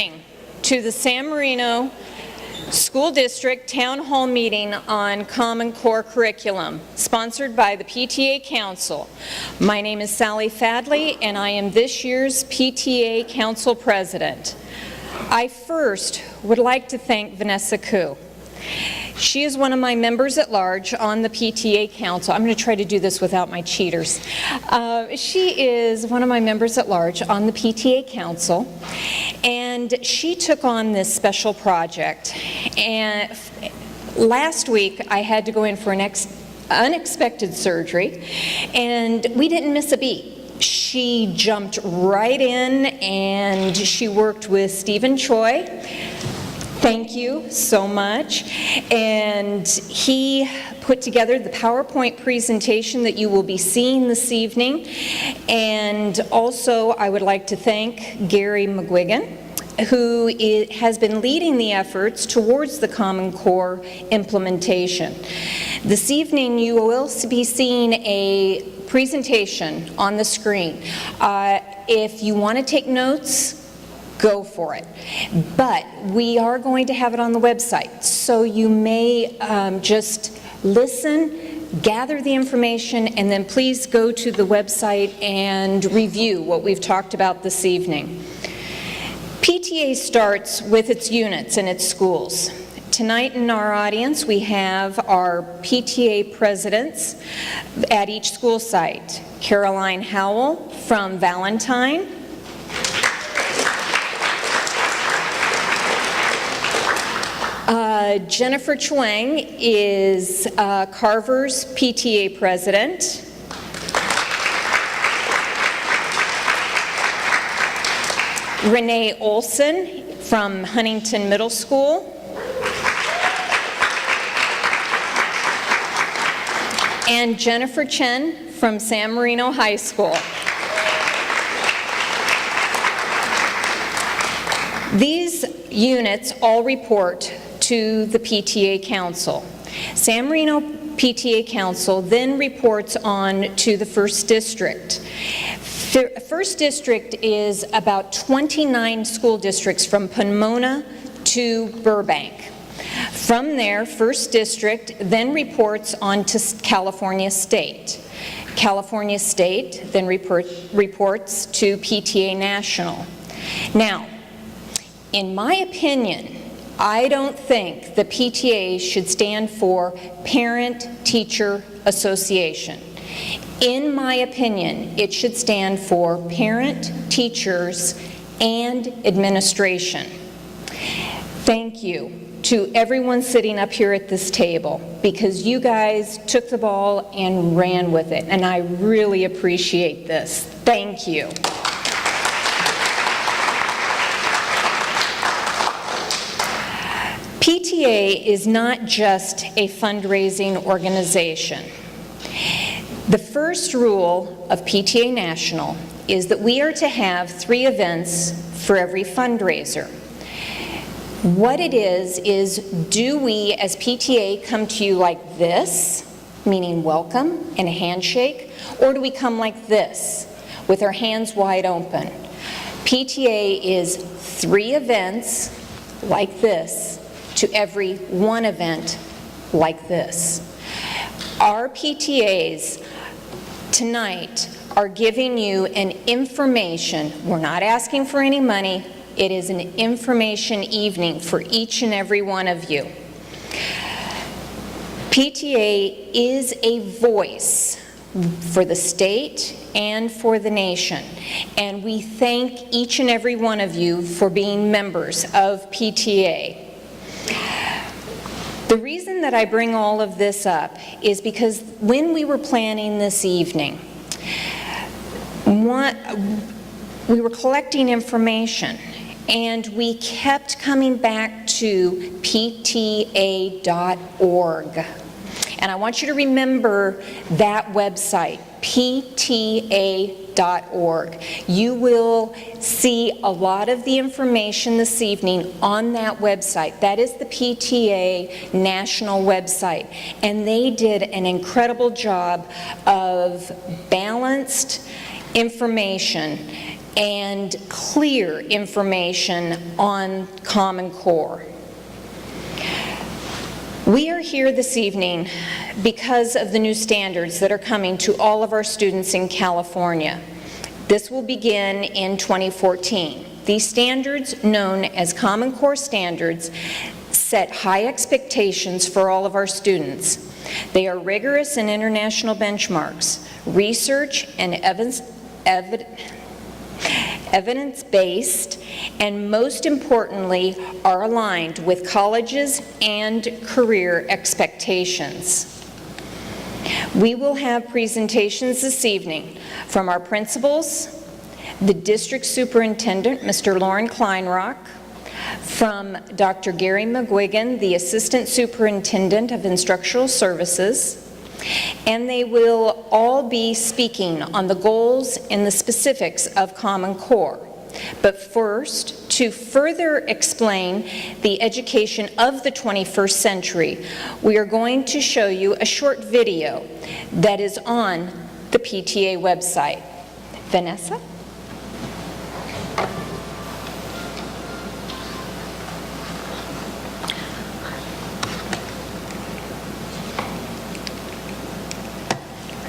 morning to the San Marino School District Town Hall meeting on Common Core Curriculum, sponsored by the PTA Council. My name is Sally Fadley, and I am this year's PTA Council President. I first would like to thank Vanessa Koo. She is one of my members at large on the PTA Council. I'm going to try to do this without my cheaters. She is one of my members at large on the PTA Council, and she took on this special project. And last week, I had to go in for an unexpected surgery, and we didn't miss a beat. She jumped right in, and she worked with Stephen Choi. Thank you so much. And he put together the PowerPoint presentation that you will be seeing this evening. And also, I would like to thank Gary McGuigan, who has been leading the efforts towards the Common Core implementation. This evening, you will be seeing a presentation on the screen. If you want to take notes, go for it. But we are going to have it on the website, so you may just listen, gather the information, and then please go to the website and review what we've talked about this evening. PTA starts with its units and its schools. Tonight in our audience, we have our PTA presidents at each school site. Caroline Howell from Valentine, Jennifer Chuang is Carver's PTA president. Renee Olson from Huntington Middle School. And Jennifer Chen from San Marino High School. These units all report to the PTA Council. San Marino PTA Council then reports on to the First District. First District is about 29 school districts from Pomona to Burbank. From there, First District then reports on to California State. California State then reports to PTA National. Now, in my opinion, I don't think the PTA should stand for Parent Teacher Association. In my opinion, it should stand for Parent, Teachers, and Administration. Thank you to everyone sitting up here at this table, because you guys took the ball and ran with it, and I really appreciate this. Thank you. PTA is not just a fundraising organization. The first rule of PTA National is that we are to have 3 events for every fundraiser. What it is do we as PTA come to you like this, meaning welcome and a handshake, or do we come like this, with our hands wide open? PTA is 3 events like this to every 1 event like this. Our PTAs tonight are giving you an information. We're not asking for any money. It is an information evening for each and every one of you. PTA is a voice for the state and for the nation, and we thank each and every one of you for being members of PTA. The reason that I bring all of this up is because when we were planning this evening, we were collecting information, and we kept coming back to pta.org. And I want you to remember that website, pta.org. You will see a lot of the information this evening on that website. That is the PTA National website. And they did an incredible job of balanced information and clear information on Common Core. We are here this evening because of the new standards that are coming to all of our students in California. This will begin in 2014. These standards, known as Common Core standards, set high expectations for all of our students. They are rigorous and international benchmarks, research and evidence-based, and most importantly, are aligned with colleges and career expectations. We will have presentations this evening from our principals, the district superintendent, Mr. Lauren Kleinrock, from Dr. Gary McGuigan, the assistant superintendent of instructional services, and they will all be speaking on the goals and the specifics of Common Core. But first, to further explain the education of the 21st century, we are going to show you a short video that is on the PTA website. Vanessa?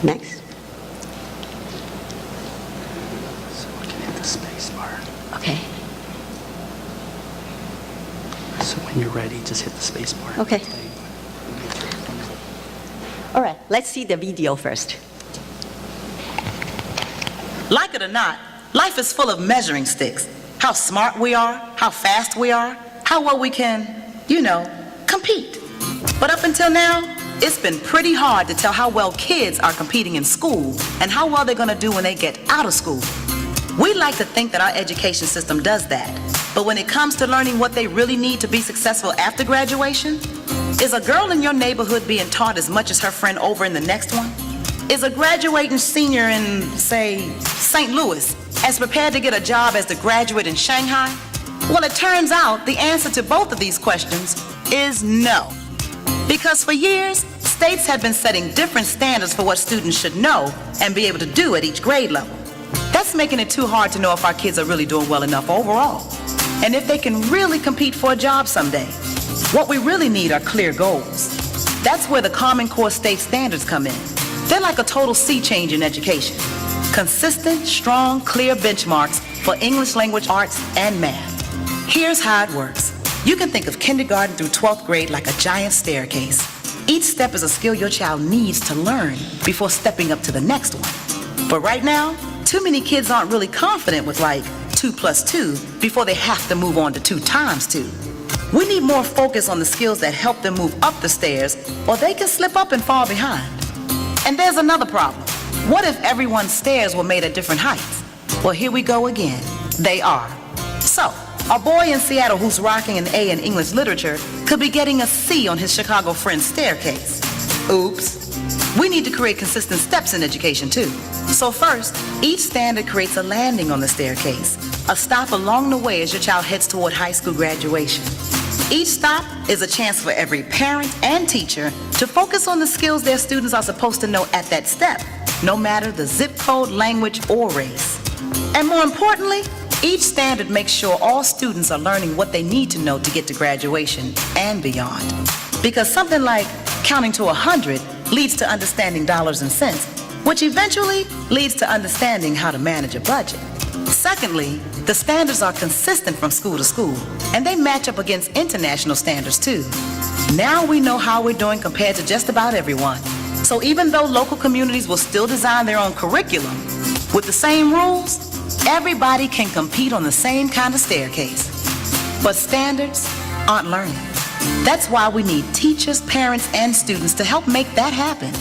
Next. So we can hit the space bar. Okay. So when you're ready, just hit the space bar. Okay. All right, let's see the video first. Like it or not, life is full of measuring sticks. How smart we are, how fast we are, how well we can, compete. But up until now, it's been pretty hard to tell how well kids are competing in school and how well they're going to do when they get out of school. We like to think that our education system does that. But when it comes to learning what they really need to be successful after graduation, is a girl in your neighborhood being taught as much as her friend over in the next one? Is a graduating senior in, say, St. Louis as prepared to get a job as the graduate in Shanghai? Well, it turns out the answer to both of these questions is no. Because for years, states have been setting different standards for what students should know and be able to do at each grade level. That's making it too hard to know if our kids are really doing well enough overall, and if they can really compete for a job someday. What we really need are clear goals. That's where the Common Core state standards come in. They're like a total sea change in education. Consistent, strong, clear benchmarks for English language arts and math. Here's how it works. You can think of kindergarten through 12th grade like a giant staircase. Each step is a skill your child needs to learn before stepping up to the next one. But right now, too many kids aren't really confident with like 2 + 2 before they have to move on to 2 × 2. We need more focus on the skills that help them move up the stairs, or they can slip up and fall behind. And there's another problem. What if everyone's stairs were made at different heights? Well, here we go again. They are. So, a boy in Seattle who's rocking an A in English literature could be getting a C on his Chicago friend's staircase. Oops. We need to create consistent steps in education too. So first, each standard creates a landing on the staircase, a stop along the way as your child heads toward high school graduation. Each stop is a chance for every parent and teacher to focus on the skills their students are supposed to know at that step, no matter the zip code, language, or race. And more importantly, each standard makes sure all students are learning what they need to know to get to graduation and beyond. Because something like counting to 100 leads to understanding dollars and cents, which eventually leads to understanding how to manage a budget. Secondly, the standards are consistent from school to school, and they match up against international standards too. Now we know how we're doing compared to just about everyone. So even though local communities will still design their own curriculum, with the same rules, everybody can compete on the same kind of staircase. But standards aren't learning. That's why we need teachers, parents, and students to help make that happen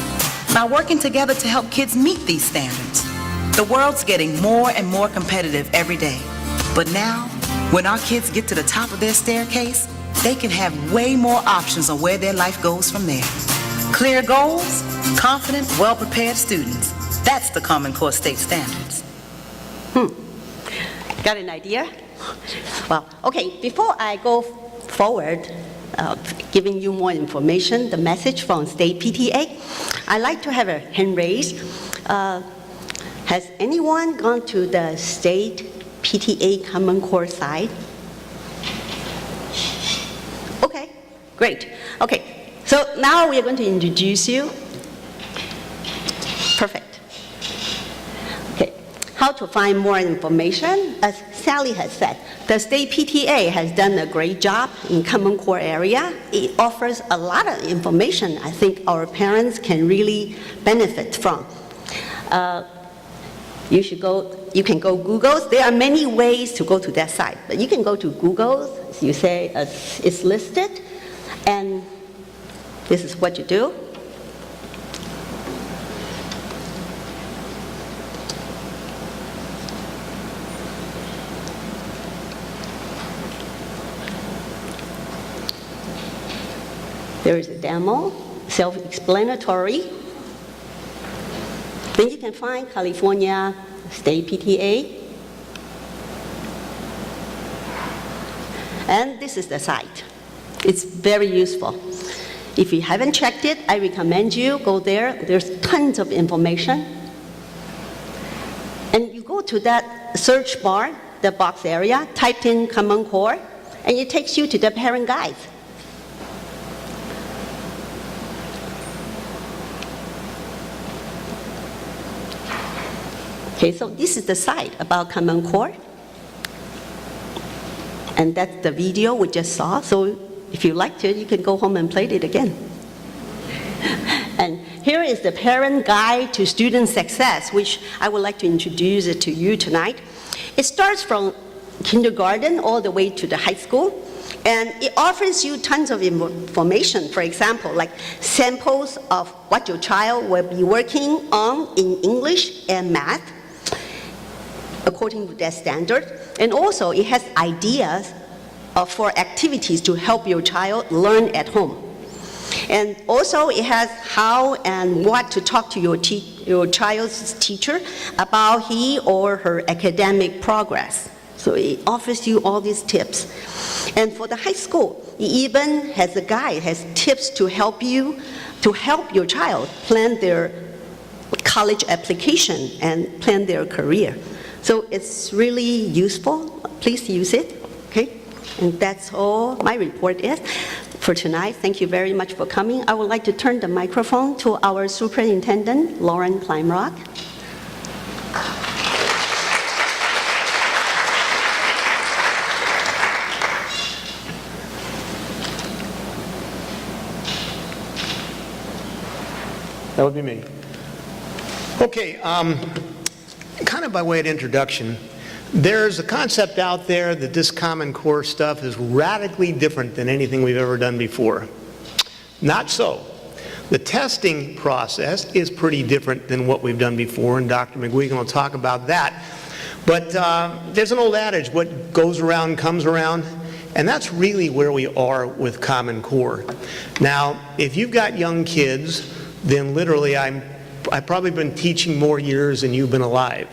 by working together to help kids meet these standards. The world's getting more and more competitive every day. But now, when our kids get to the top of their staircase, they can have way more options on where their life goes from there. Clear goals, confident, well-prepared students. That's the Common Core state standards. Got an idea? Well, okay, before I go forward, giving you more information, the message from State PTA, I'd like to have a hand raised. Has anyone gone to the State PTA Common Core side? Okay, great. Okay, so now we are going to introduce you. Perfect. Okay, how to find more information? As Sally has said, the state PTA has done a great job in Common Core area. It offers a lot of information I think our parents can really benefit from. You can go Google. There are many ways to go to that site, but you can go to Google, as you say, it's listed, and this is what you do. There is a demo, self-explanatory. Then you can find California State PTA. And this is the site. It's very useful. If you haven't checked it, I recommend you go there. There's tons of information. And you go to that search bar, the box area, type in Common Core, and it takes you to the parent guide. Okay, so this is the site about Common Core. And that's the video we just saw. So if you liked it, you can go home and play it again. And here is the parent guide to student success, which I would like to introduce it to you tonight. It starts from kindergarten all the way to the high school. And it offers you tons of information, for example, like samples of what your child will be working on in English and math, according to their standard. And also, it has ideas for activities to help your child learn at home. And also, it has how and what to talk to your child's teacher about he or her academic progress. So it offers you all these tips. And for the high school, it even has a guide, has tips to help your child plan their college application and plan their career. So it's really useful. Please use it, okay? And that's all my report is for tonight. Thank you very much for coming. I would like to turn the microphone to our Superintendent, Lauren Kleinrock. That would be me. Okay, kind of by way of introduction, there's a concept out there that this Common Core stuff is radically different than anything we've ever done before. Not so. The testing process is pretty different than what we've done before, and Dr. McGuigan will talk about that. But there's an old adage, what goes around comes around, and that's really where we are with Common Core. Now, if you've got young kids, then literally I've probably been teaching more years than you've been alive.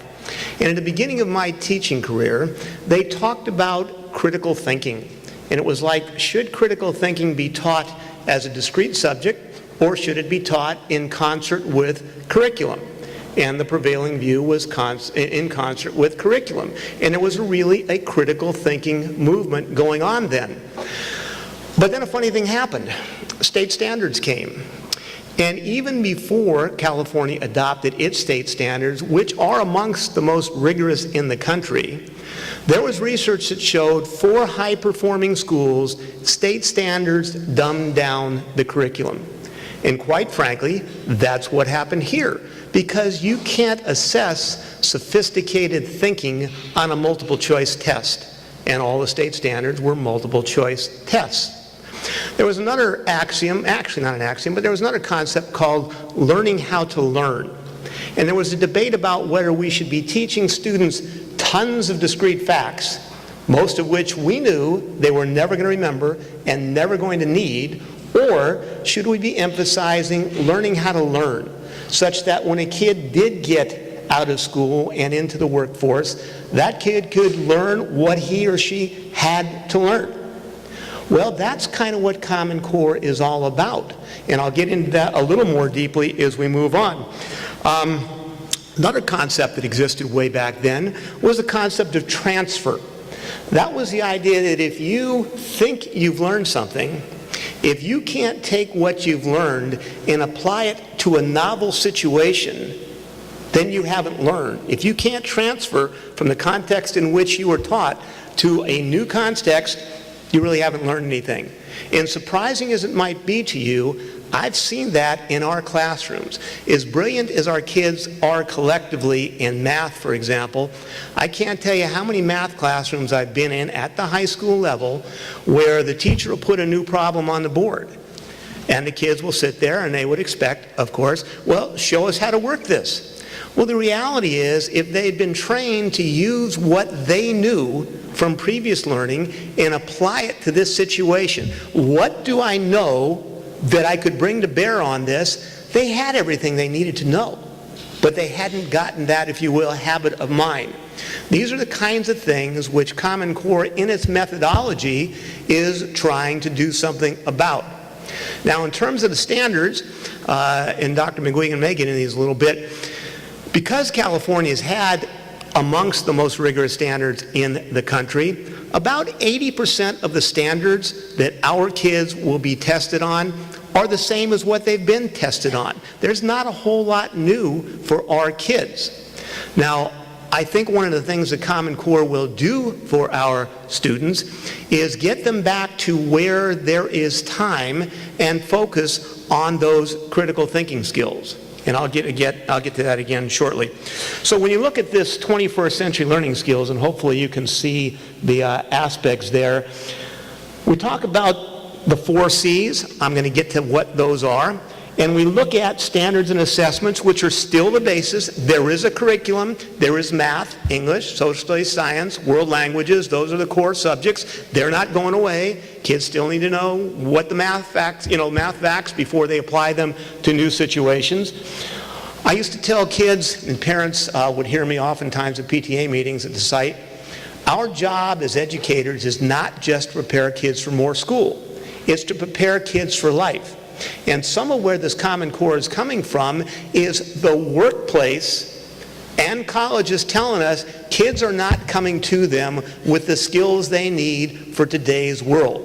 And at the beginning of my teaching career, they talked about critical thinking. And it was like, should critical thinking be taught as a discrete subject, or should it be taught in concert with curriculum? And the prevailing view was in concert with curriculum. And it was really a critical thinking movement going on then. But then a funny thing happened. State standards came. And even before California adopted its state standards, which are amongst the most rigorous in the country, there was research that showed for high-performing schools, state standards dumbed down the curriculum. And quite frankly, that's what happened here, because you can't assess sophisticated thinking on a multiple-choice test. And all the state standards were multiple-choice tests. There was another axiom, actually not an axiom, but there was another concept called learning how to learn. And there was a debate about whether we should be teaching students tons of discrete facts, most of which we knew they were never going to remember and never going to need, or should we be emphasizing learning how to learn, such that when a kid did get out of school and into the workforce, that kid could learn what he or she had to learn. Well, that's kind of what Common Core is all about. And I'll get into that a little more deeply as we move on. Another concept that existed way back then was the concept of transfer. That was the idea that if you think you've learned something, if you can't take what you've learned and apply it to a novel situation, then you haven't learned. If you can't transfer from the context in which you were taught to a new context, you really haven't learned anything. And surprising as it might be to you, I've seen that in our classrooms. As brilliant as our kids are collectively in math, for example, I can't tell you how many math classrooms I've been in at the high school level where the teacher will put a new problem on the board. And the kids will sit there and they would expect, of course, well, show us how to work this. Well, the reality is, if they'd been trained to use what they knew from previous learning and apply it to this situation, what do I know that I could bring to bear on this? They had everything they needed to know, but they hadn't gotten that, if you will, habit of mind. These are the kinds of things which Common Core, in its methodology, is trying to do something about. Now, in terms of the standards, and Dr. McGuigan may get into these a little bit, because California has had amongst the most rigorous standards in the country, about 80% of the standards that our kids will be tested on are the same as what they've been tested on. There's not a whole lot new for our kids. Now, I think one of the things that Common Core will do for our students is get them back to where there is time and focus on those critical thinking skills. And I'll get to that again shortly. So when you look at this 21st century learning skills, and hopefully you can see the aspects there, we talk about the 4 C's. I'm going to get to what those are. And we look at standards and assessments, which are still the basis. There is a curriculum. There is math, English, social studies, science, world languages. Those are the core subjects. They're not going away. Kids still need to know what the math facts before they apply them to new situations. I used to tell kids, and parents would hear me oftentimes at PTA meetings at the site, our job as educators is not just to prepare kids for more school. It's to prepare kids for life. And some of where this Common Core is coming from is the workplace and colleges telling us kids are not coming to them with the skills they need for today's world.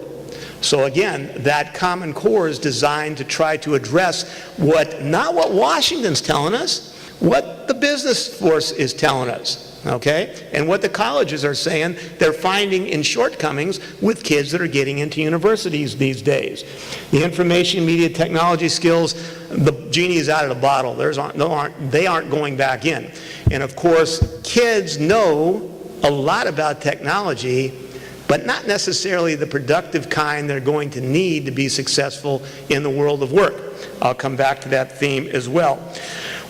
So again, that Common Core is designed to try to address not what Washington's telling us, what the business force is telling us. Okay? And what the colleges are saying they're finding in shortcomings with kids that are getting into universities these days. The information media technology skills, the genie is out of the bottle. They aren't going back in. And of course, kids know a lot about technology, but not necessarily the productive kind they're going to need to be successful in the world of work. I'll come back to that theme as well.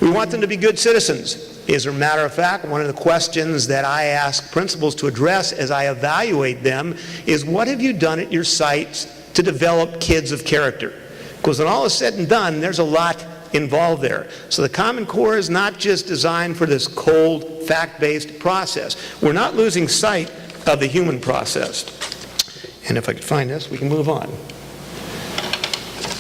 We want them to be good citizens. As a matter of fact, one of the questions that I ask principals to address as I evaluate them is, what have you done at your sites to develop kids of character? Because when all is said and done, there's a lot involved there. So the Common Core is not just designed for this cold, fact-based process. We're not losing sight of the human process. And if I could find this, we can move on.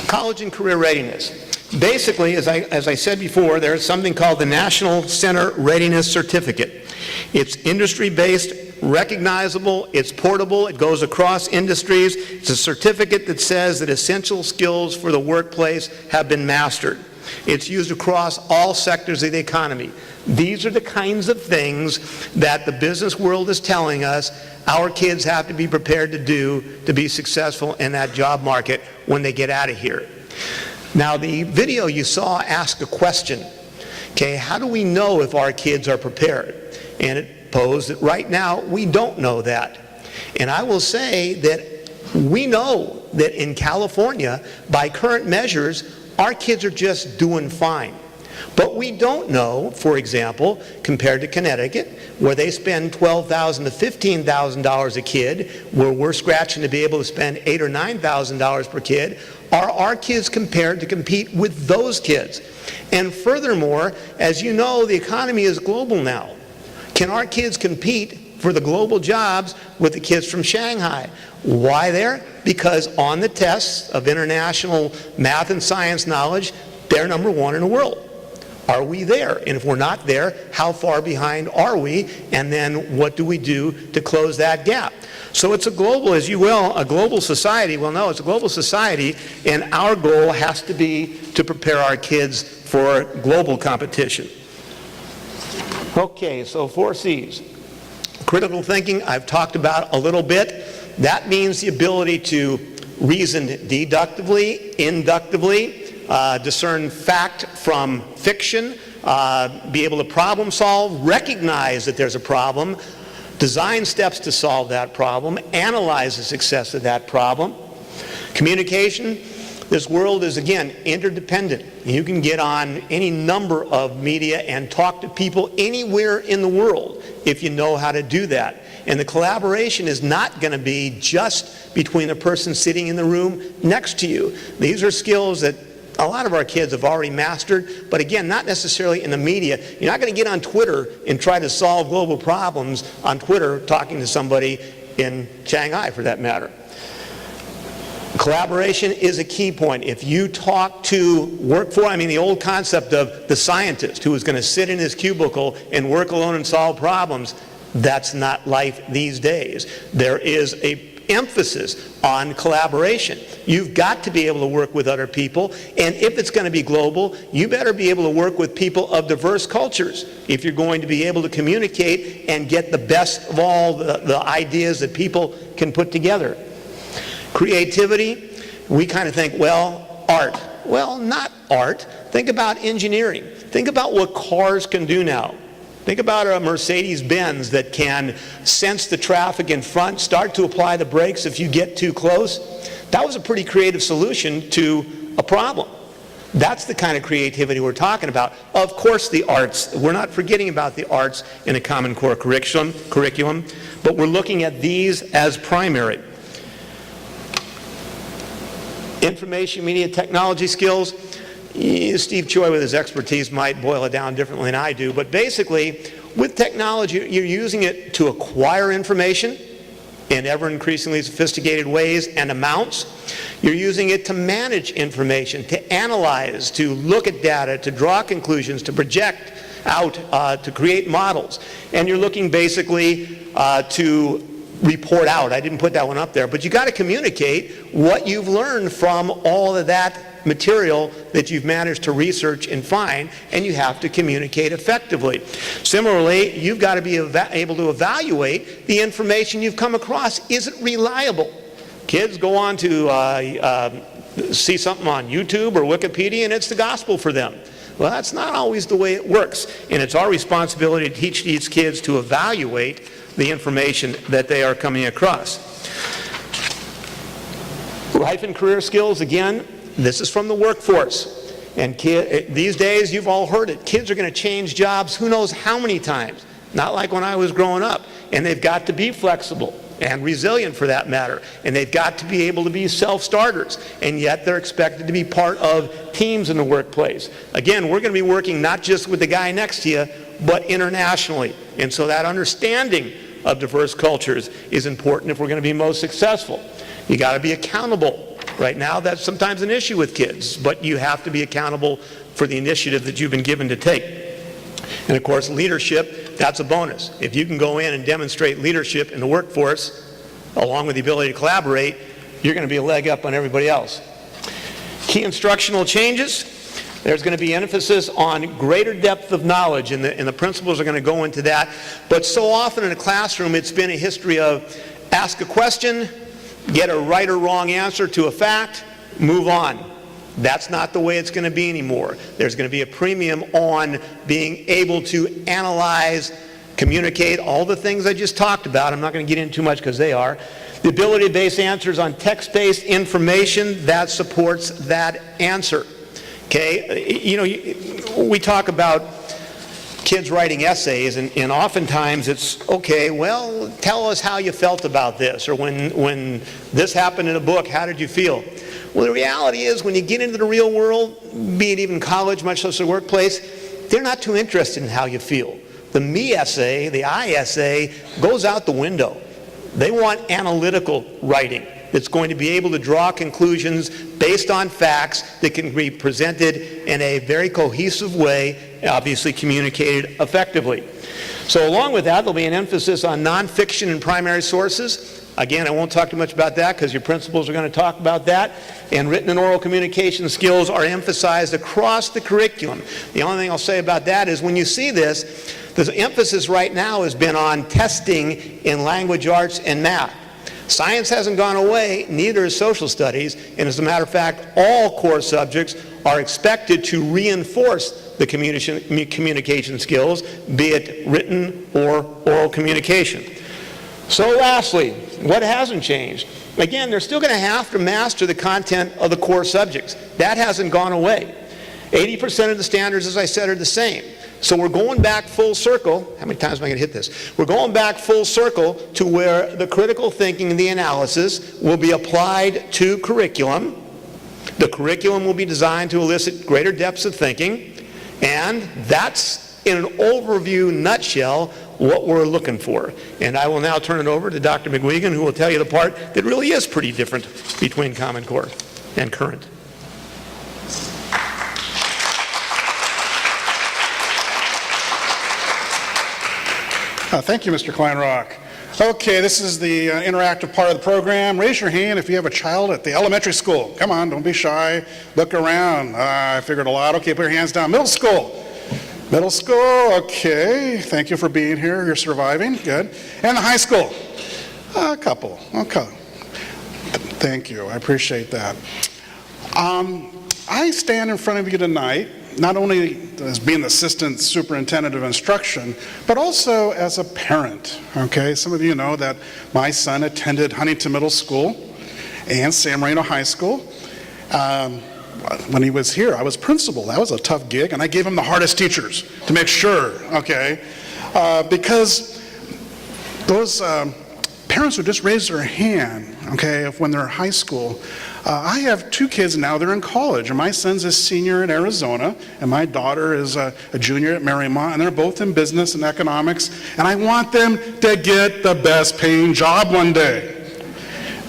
College and career readiness. Basically, as I said before, there's something called the National Center Readiness Certificate. It's industry-based, recognizable, it's portable, it goes across industries. It's a certificate that says that essential skills for the workplace have been mastered. It's used across all sectors of the economy. These are the kinds of things that the business world is telling us our kids have to be prepared to do to be successful in that job market when they get out of here. Now, the video you saw asked a question, okay, how do we know if our kids are prepared? And it posed that right now we don't know that. And I will say that we know that in California, by current measures, our kids are just doing fine. But we don't know, for example, compared to Connecticut, where they spend $12,000 to $15,000 a kid, where we're scratching to be able to spend $8,000 or $9,000 per kid, are our kids compared to compete with those kids? And furthermore, as you know, the economy is global now. Can our kids compete for the global jobs with the kids from Shanghai? Why there? Because on the tests of international math and science knowledge, they're number one in the world. Are we there? And if we're not there, how far behind are we? And then what do we do to close that gap? So it's a global, as you will, a global society. Well, no, it's a global society, and our goal has to be to prepare our kids for global competition. Okay, so 4 C's. Critical thinking, I've talked about a little bit. That means the ability to reason deductively, inductively, discern fact from fiction, be able to problem solve, recognize that there's a problem, design steps to solve that problem, analyze the success of that problem. Communication, this world is, again, interdependent. You can get on any number of media and talk to people anywhere in the world if you know how to do that. And the collaboration is not going to be just between the person sitting in the room next to you. These are skills that a lot of our kids have already mastered, but again, not necessarily in the media. You're not going to get on Twitter and try to solve global problems on Twitter talking to somebody in Shanghai, for that matter. Collaboration is a key point. If you talk to the old concept of the scientist who is going to sit in his cubicle and work alone and solve problems, that's not life these days. There is an emphasis on collaboration. You've got to be able to work with other people, and if it's going to be global, you better be able to work with people of diverse cultures if you're going to be able to communicate and get the best of all the ideas that people can put together. Creativity, we kind of think, well, art. Well, not art. Think about engineering. Think about what cars can do now. Think about a Mercedes-Benz that can sense the traffic in front, start to apply the brakes if you get too close. That was a pretty creative solution to a problem. That's the kind of creativity we're talking about. Of course, the arts. We're not forgetting about the arts in a Common Core curriculum, but we're looking at these as primary. Information, media, technology skills. Steve Choi, with his expertise, might boil it down differently than I do, but basically, with technology, you're using it to acquire information in ever increasingly sophisticated ways and amounts. You're using it to manage information, to analyze, to look at data, to draw conclusions, to project out, to create models. And you're looking basically to report out. I didn't put that one up there, but you got to communicate what you've learned from all of that material that you've managed to research and find, and you have to communicate effectively. Similarly, you've got to be able to evaluate the information you've come across. Is it reliable? Kids go on to see something on YouTube or Wikipedia, and it's the gospel for them. Well, that's not always the way it works, and it's our responsibility to teach these kids to evaluate the information that they are coming across. Life and career skills, again, this is from the workforce. And these days, you've all heard it, kids are going to change jobs who knows how many times. Not like when I was growing up. And they've got to be flexible and resilient, for that matter. And they've got to be able to be self-starters. And yet they're expected to be part of teams in the workplace. Again, we're going to be working not just with the guy next to you, but internationally. And so that understanding of diverse cultures is important if we're going to be most successful. You got to be accountable. Right now, that's sometimes an issue with kids, but you have to be accountable for the initiative that you've been given to take. And of course, leadership, that's a bonus. If you can go in and demonstrate leadership in the workforce, along with the ability to collaborate, you're going to be a leg up on everybody else. Key instructional changes. There's going to be emphasis on greater depth of knowledge, and the principals are going to go into that. But so often in a classroom, it's been a history of ask a question, get a right or wrong answer to a fact, move on. That's not the way it's going to be anymore. There's going to be a premium on being able to analyze, communicate, all the things I just talked about. I'm not going to get into too much because they are. The ability to base answers on text-based information that supports that answer. Okay, we talk about kids writing essays, and oftentimes it's, okay, well, tell us how you felt about this, or when this happened in a book, how did you feel? Well, the reality is, when you get into the real world, be it even college, much less the workplace, they're not too interested in how you feel. The me essay, the I essay, goes out the window. They want analytical writing. that's going to be able to draw conclusions based on facts that can be presented in a very cohesive way, obviously communicated effectively. So along with that, there'll be an emphasis on nonfiction and primary sources. Again, I won't talk too much about that because your principals are going to talk about that. And written and oral communication skills are emphasized across the curriculum. The only thing I'll say about that is when you see this, the emphasis right now has been on testing in language arts and math. Science hasn't gone away, neither is social studies, and as a matter of fact, all core subjects are expected to reinforce the communication skills, be it written or oral communication. So lastly, what hasn't changed? Again, they're still going to have to master the content of the core subjects. That hasn't gone away. 80% of the standards, as I said, are the same. So we're going back full circle. How many times am I going to hit this? We're going back full circle to where the critical thinking and the analysis will be applied to curriculum. The curriculum will be designed to elicit greater depths of thinking. And that's, in an overview nutshell, what we're looking for. And I will now turn it over to Dr. McGuigan, who will tell you the part that really is pretty different between Common Core and current. Thank you, Mr. Kleinrock. Okay, this is the interactive part of the program. Raise your hand if you have a child at the elementary school. Come on, don't be shy. Look around. I figured a lot. Okay, put your hands down. Middle school. Middle school, okay. Thank you for being here. You're surviving. Good. And the high school. A couple. Okay. Thank you. I appreciate that. I stand in front of you tonight not only as being the assistant superintendent of instruction, but also as a parent, okay? Some of you know that my son attended Huntington Middle School and San Marino High School. When he was here, I was principal. That was a tough gig, and I gave him the hardest teachers to make sure, okay? Because those parents who just raised their hand, okay, when they're in high school, I have two kids now, they're in college, and my son's a senior in Arizona, and my daughter is a junior at Marymount, and they're both in business and economics, and I want them to get the best paying job one day.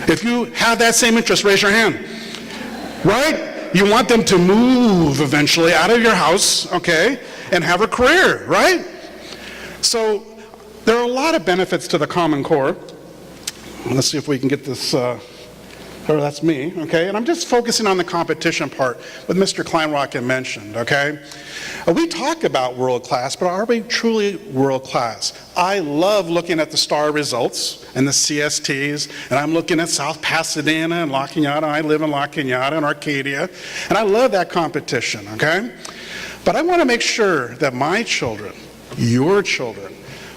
If you have that same interest, raise your hand. Right? You want them to move eventually out of your house, okay, and have a career, right? So there are a lot of benefits to the Common Core. Let's see if we can get this, that's me, okay? And I'm just focusing on the competition part, what Mr. Kleinrock had mentioned, okay? We talk about world class, but are we truly world class? I love looking at the STAR results and the CSTs, and I'm looking at South Pasadena and La Cañada. I live in La Cañada and Arcadia, and I love that competition, okay? But I want to make sure that my children, your children,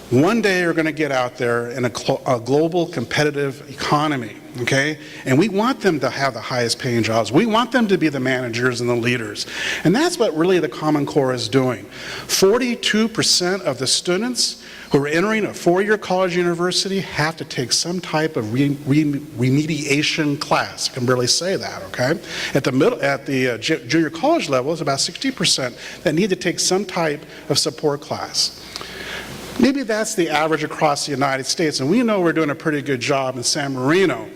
one day are going to get out there in a global competitive economy, okay? And we want them to have the highest paying jobs. We want them to be the managers and the leaders. And that's what really the Common Core is doing. 42% of the students who are entering a four-year college university have to take some type of remediation class. I can barely say that, okay? At the junior college level, it's about 60% that need to take some type of support class. Maybe that's the average across the United States, and we know we're doing a pretty good job in San Marino.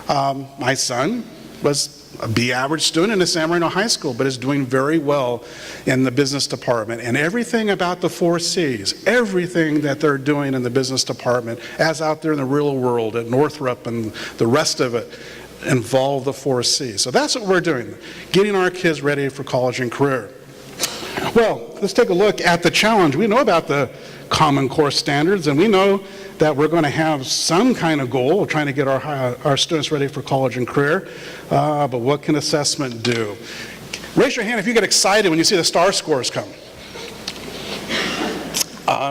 My son was a B average student in San Marino High School, but is doing very well in the business department. And everything about the 4 C's, everything that they're doing in the business department, as out there in the real world at Northrop and the rest of it, involve the 4 C's. So that's what we're doing, getting our kids ready for college and career. Well, let's take a look at the challenge. We know about the Common Core standards, and we know that we're going to have some kind of goal of trying to get our students ready for college and career, but what can assessment do? Raise your hand if you get excited when you see the STAR scores come.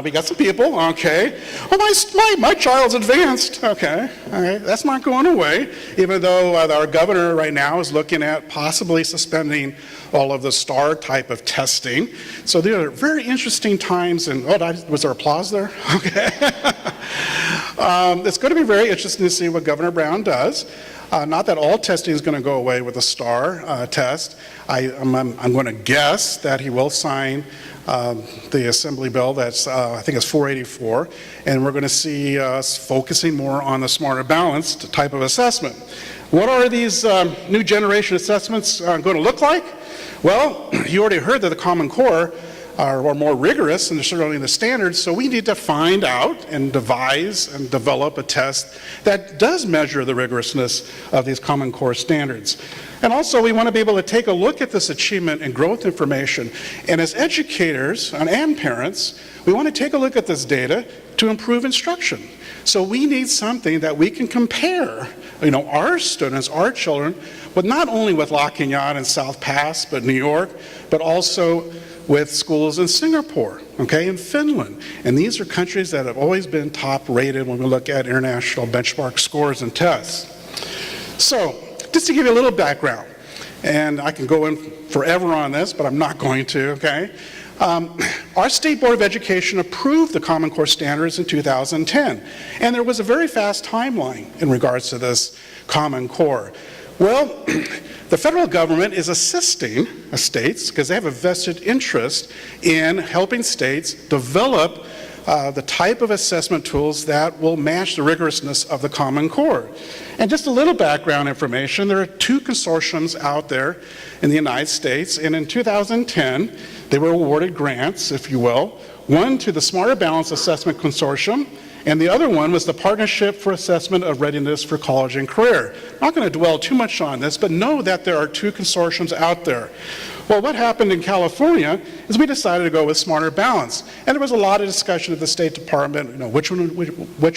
We got some people, okay. Oh, my child's advanced, okay, all right. That's not going away, even though our governor right now is looking at possibly suspending all of the STAR type of testing. So there are very interesting times, and was there applause there? Okay. It's going to be very interesting to see what Governor Brown does. Not that all testing is going to go away with the STAR test. I'm going to guess that he will sign the Assembly bill that's, I think it's 484, and we're going to see us focusing more on the smarter balanced type of assessment. What are these new generation assessments going to look like? Well, you already heard that the Common Core are more rigorous and they're certainly the standards, so we need to find out and devise and develop a test that does measure the rigorousness of these Common Core standards. And also, we want to be able to take a look at this achievement and growth information. And as educators and parents, we want to take a look at this data to improve instruction. So we need something that we can compare, our students, our children, but not only with La Cunard and South Pass, but New York, but also with schools in Singapore, in Finland. And these are countries that have always been top rated when we look at international benchmark scores and tests. So, just to give you a little background, and I can go in forever on this, but I'm not going to, our State Board of Education approved the Common Core standards in 2010, and there was a very fast timeline in regards to this Common Core. Well, the federal government is assisting states because they have a vested interest in helping states develop the type of assessment tools that will match the rigorousness of the Common Core. And just a little background information, there are two consortiums out there in the United States, and in 2010, they were awarded grants, if you will, one to the Smarter Balance Assessment Consortium, and the other one was the Partnership for Assessment of Readiness for College and Career. I'm not going to dwell too much on this, but know that there are two consortiums out there. Well, what happened in California is we decided to go with Smarter Balance. And there was a lot of discussion at the State Department, which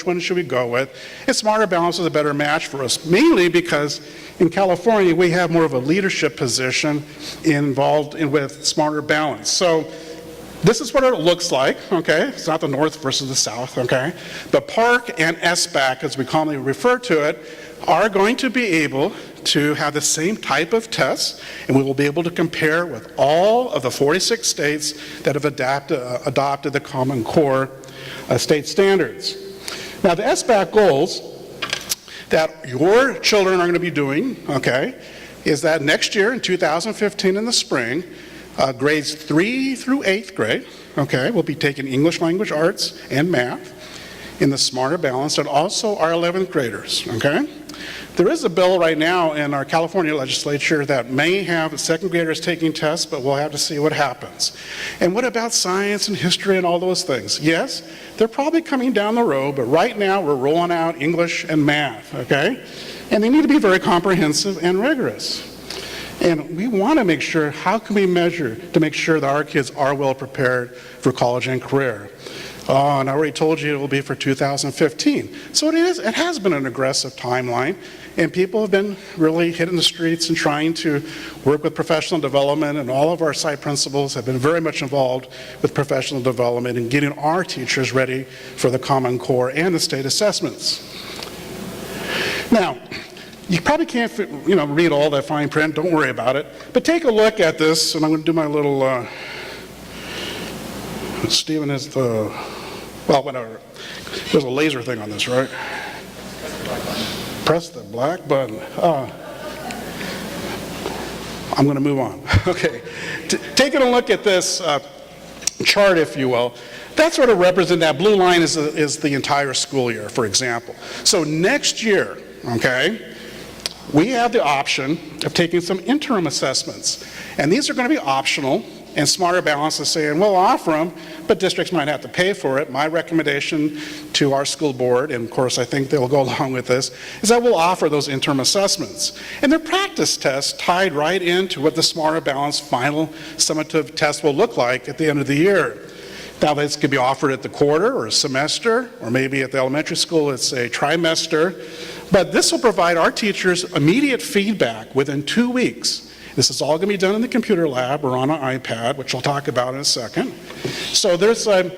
one should we go with? And Smarter Balance was a better match for us, mainly because in California we have more of a leadership position involved with Smarter Balance. So this is what it looks like, It's not the North versus the South, The PARC and SBAC, as we commonly refer to it, are going to be able to have the same type of tests, and we will be able to compare with all of the 46 states that have adopted the Common Core state standards. Now, the SBAC goals that your children are going to be doing, is that next year in 2015 in the spring, grades 3 through 8th grade, will be taking English language arts and math in the Smarter Balance, and also our 11th graders, There is a bill right now in our California legislature that may have second graders taking tests, but we'll have to see what happens. And what about science and history and all those things? Yes, they're probably coming down the road, but right now we're rolling out English and math, And they need to be very comprehensive and rigorous. And we want to make sure, how can we measure to make sure that our kids are well prepared for college and career? Oh, and I already told you it will be for 2015. So it has been an aggressive timeline, and people have been really hitting the streets and trying to work with professional development, and all of our site principals have been very much involved with professional development and getting our teachers ready for the Common Core and the state assessments. Now, you probably can't read all that fine print, don't worry about it, but take a look at this, and I'm going to do my little, Stephen is the, well, whatever. There's a laser thing on this, right? Press the black button. I'm going to move on. Taking a look at this chart, if you will, that sort of represents, that blue line is the entire school year, for example. So next year, we have the option of taking some interim assessments. And these are going to be optional, and Smarter Balance is saying, we'll offer them, but districts might have to pay for it. My recommendation to our school board, and of course I think they'll go along with this, is that we'll offer those interim assessments. And they're practice tests tied right into what the Smarter Balance final summative test will look like at the end of the year. Now, this could be offered at the quarter or a semester, or maybe at the elementary school it's a trimester. But this will provide our teachers immediate feedback within 2 weeks. This is all going to be done in the computer lab or on an iPad, which I'll talk about in a second. So there's a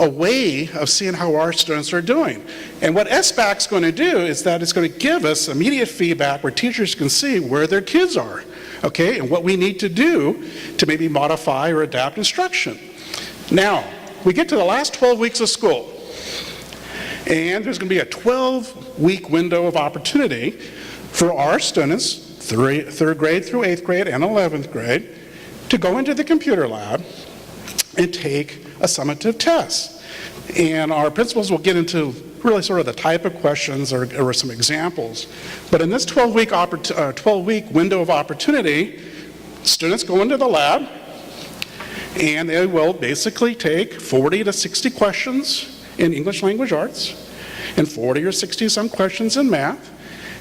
way of seeing how our students are doing. And what SBAC is going to do is that it's going to give us immediate feedback where teachers can see where their kids are, and what we need to do to maybe modify or adapt instruction. Now, we get to the last 12 weeks of school, and there's going to be a 12-week window of opportunity for our students, third grade through 8th grade and 11th grade, to go into the computer lab and take a summative test. And our principals will get into really sort of the type of questions or some examples. But in this 12-week window of opportunity, students go into the lab, and they will basically take 40 to 60 questions in English language arts, and 40 or 60 some questions in math,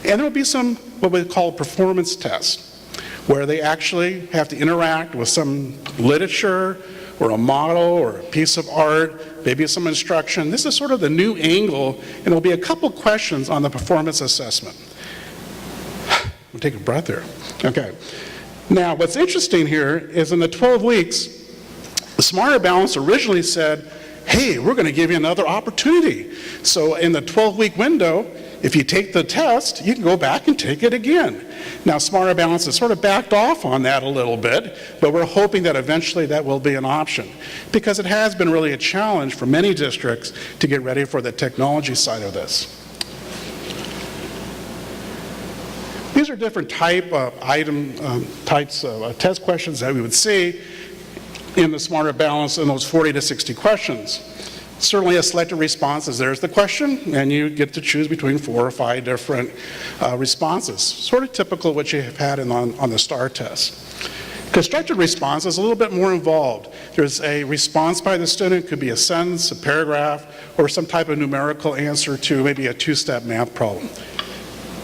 and there will be some what we call performance tests, where they actually have to interact with some literature or a model or a piece of art, maybe some instruction. This is sort of the new angle, and there'll be a couple questions on the performance assessment. We'll take a breath here. Okay. Now, what's interesting here is in the 12 weeks, the Smarter Balance originally said, hey, we're going to give you another opportunity. So in the 12-week window, if you take the test, you can go back and take it again. Now, Smarter Balance has sort of backed off on that a little bit, but we're hoping that eventually that will be an option, because it has been really a challenge for many districts to get ready for the technology side of this. These are different types of test questions that we would see in the Smarter Balance in those 40 to 60 questions. Certainly a selected response is there's the question, and you get to choose between 4 or 5 different responses. Sort of typical of what you have had on the STAR test. Constructed response is a little bit more involved. There's a response by the student, could be a sentence, a paragraph, or some type of numerical answer to maybe a 2-step math problem.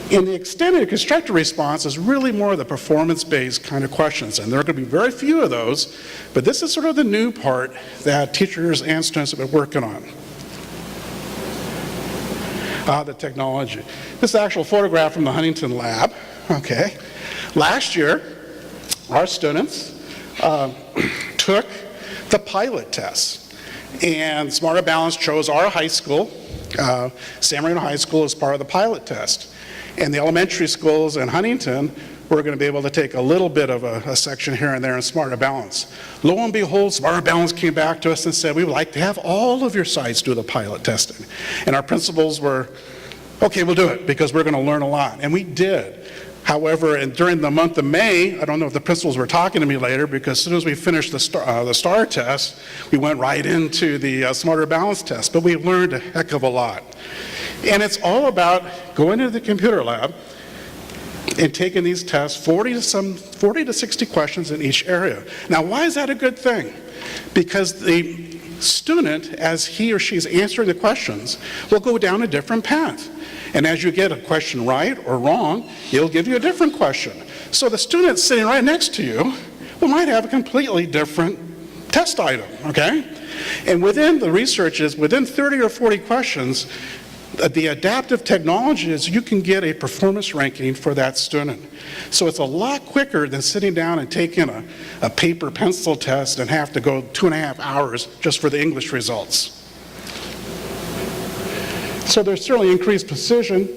In the extended constructed response is really more of the performance-based kind of questions, and there are going to be very few of those, but this is sort of the new part that teachers and students have been working on. The technology. This is an actual photograph from the Huntington lab. Okay. Last year, our students took the pilot test, and Smarter Balance chose our high school, San Marino High School, as part of the pilot test. And the elementary schools in Huntington were going to be able to take a little bit of a section here and there in Smarter Balance. Lo and behold, Smarter Balance came back to us and said, we would like to have all of your sites do the pilot testing. And our principals were, okay, we'll do it, because we're going to learn a lot. And we did. However, during the month of May, I don't know if the principals were talking to me later, because as soon as we finished the STAR test, we went right into the Smarter Balance test. But we learned a heck of a lot. And it's all about going into the computer lab and taking these tests, 40 to 60 questions in each area. Now, why is that a good thing? Because the student, as he or she is answering the questions, will go down a different path. And as you get a question right or wrong, it'll give you a different question. So the student sitting right next to you might have a completely different test item, okay? And within the research is, within 30 or 40 questions, the adaptive technology is you can get a performance ranking for that student. So it's a lot quicker than sitting down and taking a paper pencil test and have to go 2.5 hours just for the English results. So there's certainly increased precision,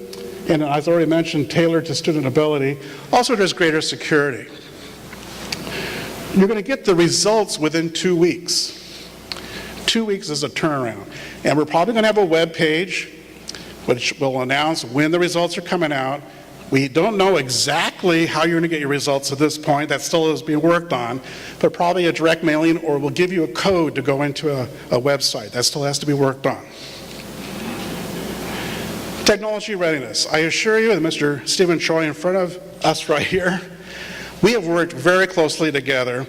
and as I already mentioned, tailored to student ability. Also, there's greater security. You're going to get the results within 2 weeks. 2 weeks is a turnaround. And we're probably going to have a web page which will announce when the results are coming out. We don't know exactly how you're going to get your results at this point. That still is being worked on, but probably a direct mailing, or we'll give you a code to go into a website. That still has to be worked on. Technology readiness. I assure you that Mr. Stephen Choi in front of us right here, we have worked very closely together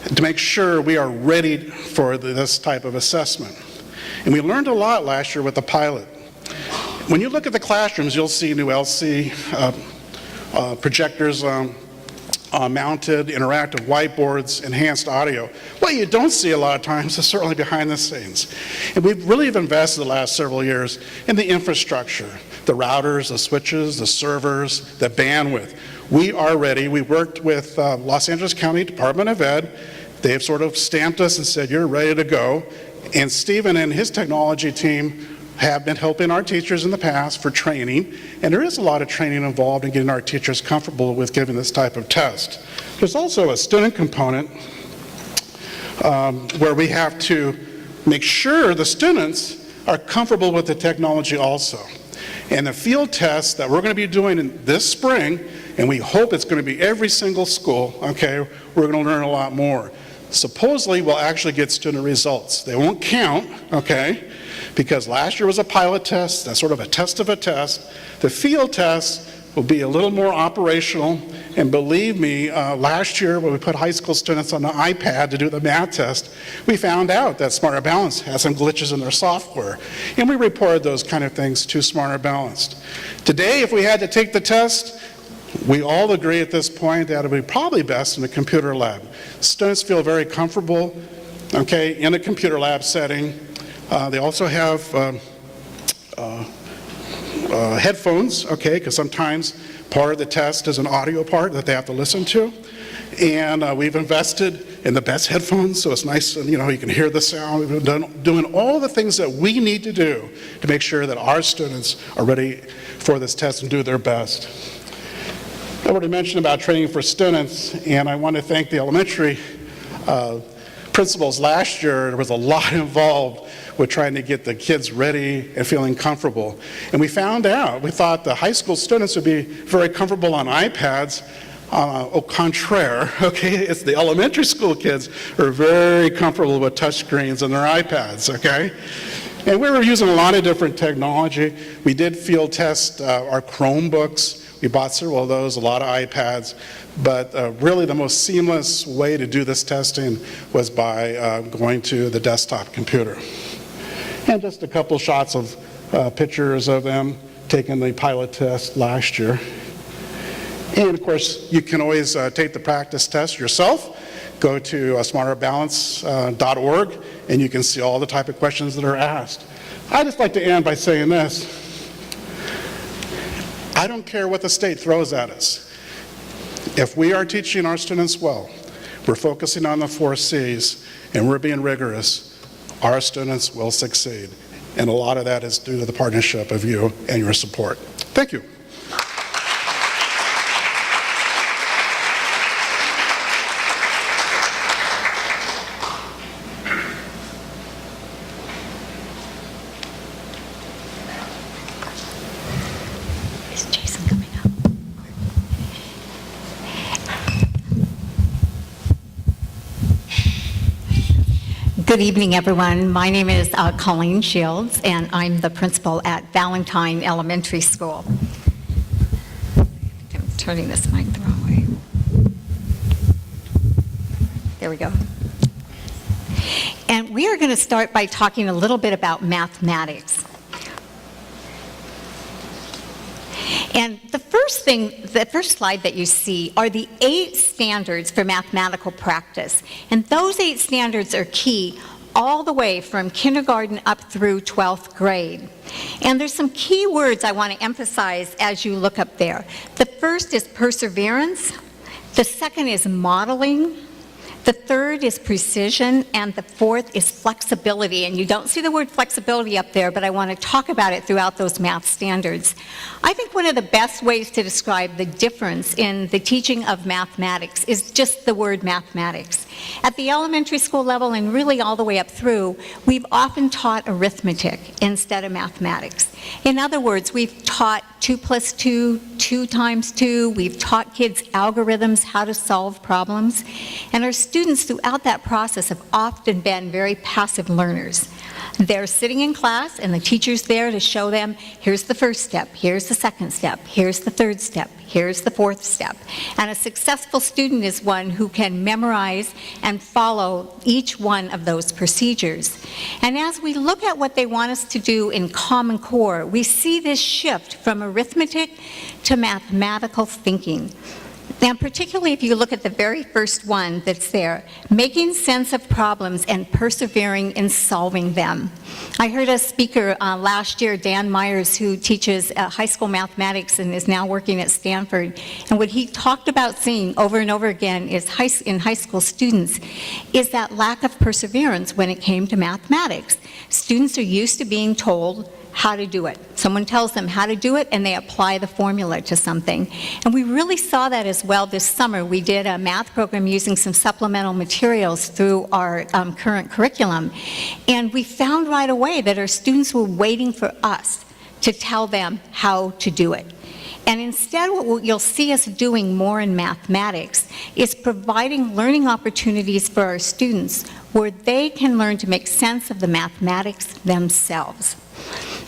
to make sure we are ready for this type of assessment. And we learned a lot last year with the pilot. When you look at the classrooms, you'll see new LC projectors mounted, interactive whiteboards, enhanced audio. What you don't see a lot of times is certainly behind the scenes. And we've really invested the last several years in the infrastructure, the routers, the switches, the servers, the bandwidth. We are ready. We worked with Los Angeles County Department of Ed. They've sort of stamped us and said, you're ready to go. And Stephen and his technology team have been helping our teachers in the past for training, and there is a lot of training involved in getting our teachers comfortable with giving this type of test. There's also a student component where we have to make sure the students are comfortable with the technology also. And the field tests that we're going to be doing in this spring, and we hope it's going to be every single school, okay, we're going to learn a lot more. Supposedly, we'll actually get student results. They won't count, okay, because last year was a pilot test, that's sort of a test of a test. The field test will be a little more operational, and believe me, last year when we put high school students on the iPad to do the math test, we found out that Smarter Balanced had some glitches in their software, and we reported those kind of things to Smarter Balanced. Today, if we had to take the test, we all agree at this point that it would be probably best in the computer lab. Students feel very comfortable, okay, in a computer lab setting. They also have headphones, okay, because sometimes part of the test is an audio part that they have to listen to. And we've invested in the best headphones, so it's nice, you know, you can hear the sound. We've been doing all the things that we need to do to make sure that our students are ready for this test and do their best. I already mentioned about training for students, and I want to thank the elementary principals last year. There was a lot involved with trying to get the kids ready and feeling comfortable. And we found out, we thought the high school students would be very comfortable on iPads. Au contraire, okay, it's the elementary school kids who are very comfortable with touchscreens and their iPads, okay? And we were using a lot of different technology. We did field test our Chromebooks. We bought several of those, a lot of iPads, but really the most seamless way to do this testing was by going to the desktop computer. And just a couple shots of pictures of them taking the pilot test last year. And of course, you can always take the practice test yourself. Go to smarterbalance.org and you can see all the type of questions that are asked. I'd just like to end by saying this. I don't care what the state throws at us. If we are teaching our students well, we're focusing on the 4 C's, and we're being rigorous, our students will succeed. And a lot of that is due to the partnership of you and your support. Thank you. Is Jason coming up? Good evening, everyone. My name is Colleen Shields, and I'm the principal at Valentine Elementary School. I'm turning this mic the wrong way. There we go. And we are going to start by talking a little bit about mathematics. And the first slide that you see are the 8 standards for mathematical practice. And those 8 standards are key all the way from kindergarten up through 12th grade. And there's some key words I want to emphasize as you look up there. The first is perseverance. The second is modeling. The third is precision, and the fourth is flexibility. And you don't see the word flexibility up there, but I want to talk about it throughout those math standards. I think one of the best ways to describe the difference in the teaching of mathematics is just the word mathematics. At the elementary school level and really all the way up through, we've often taught arithmetic instead of mathematics. In other words, we've taught 2 plus 2, 2 times 2. We've taught kids algorithms, how to solve problems. And our students throughout that process have often been very passive learners. They're sitting in class and the teacher's there to show them, here's the first step, here's the second step, here's the third step, here's the fourth step. And a successful student is one who can memorize and follow each one of those procedures. And as we look at what they want us to do in Common Core, we see this shift from arithmetic to mathematical thinking. And particularly if you look at the very first one that's there, making sense of problems and persevering in solving them. I heard a speaker last year, Dan Myers, who teaches high school mathematics and is now working at Stanford. And what he talked about seeing over and over again is in high school students is that lack of perseverance when it came to mathematics. Students are used to being told how to do it. Someone tells them how to do it and they apply the formula to something. And we really saw that as well this summer. We did a math program using some supplemental materials through our current curriculum. And we found right away that our students were waiting for us to tell them how to do it. And instead, what you'll see us doing more in mathematics is providing learning opportunities for our students where they can learn to make sense of the mathematics themselves.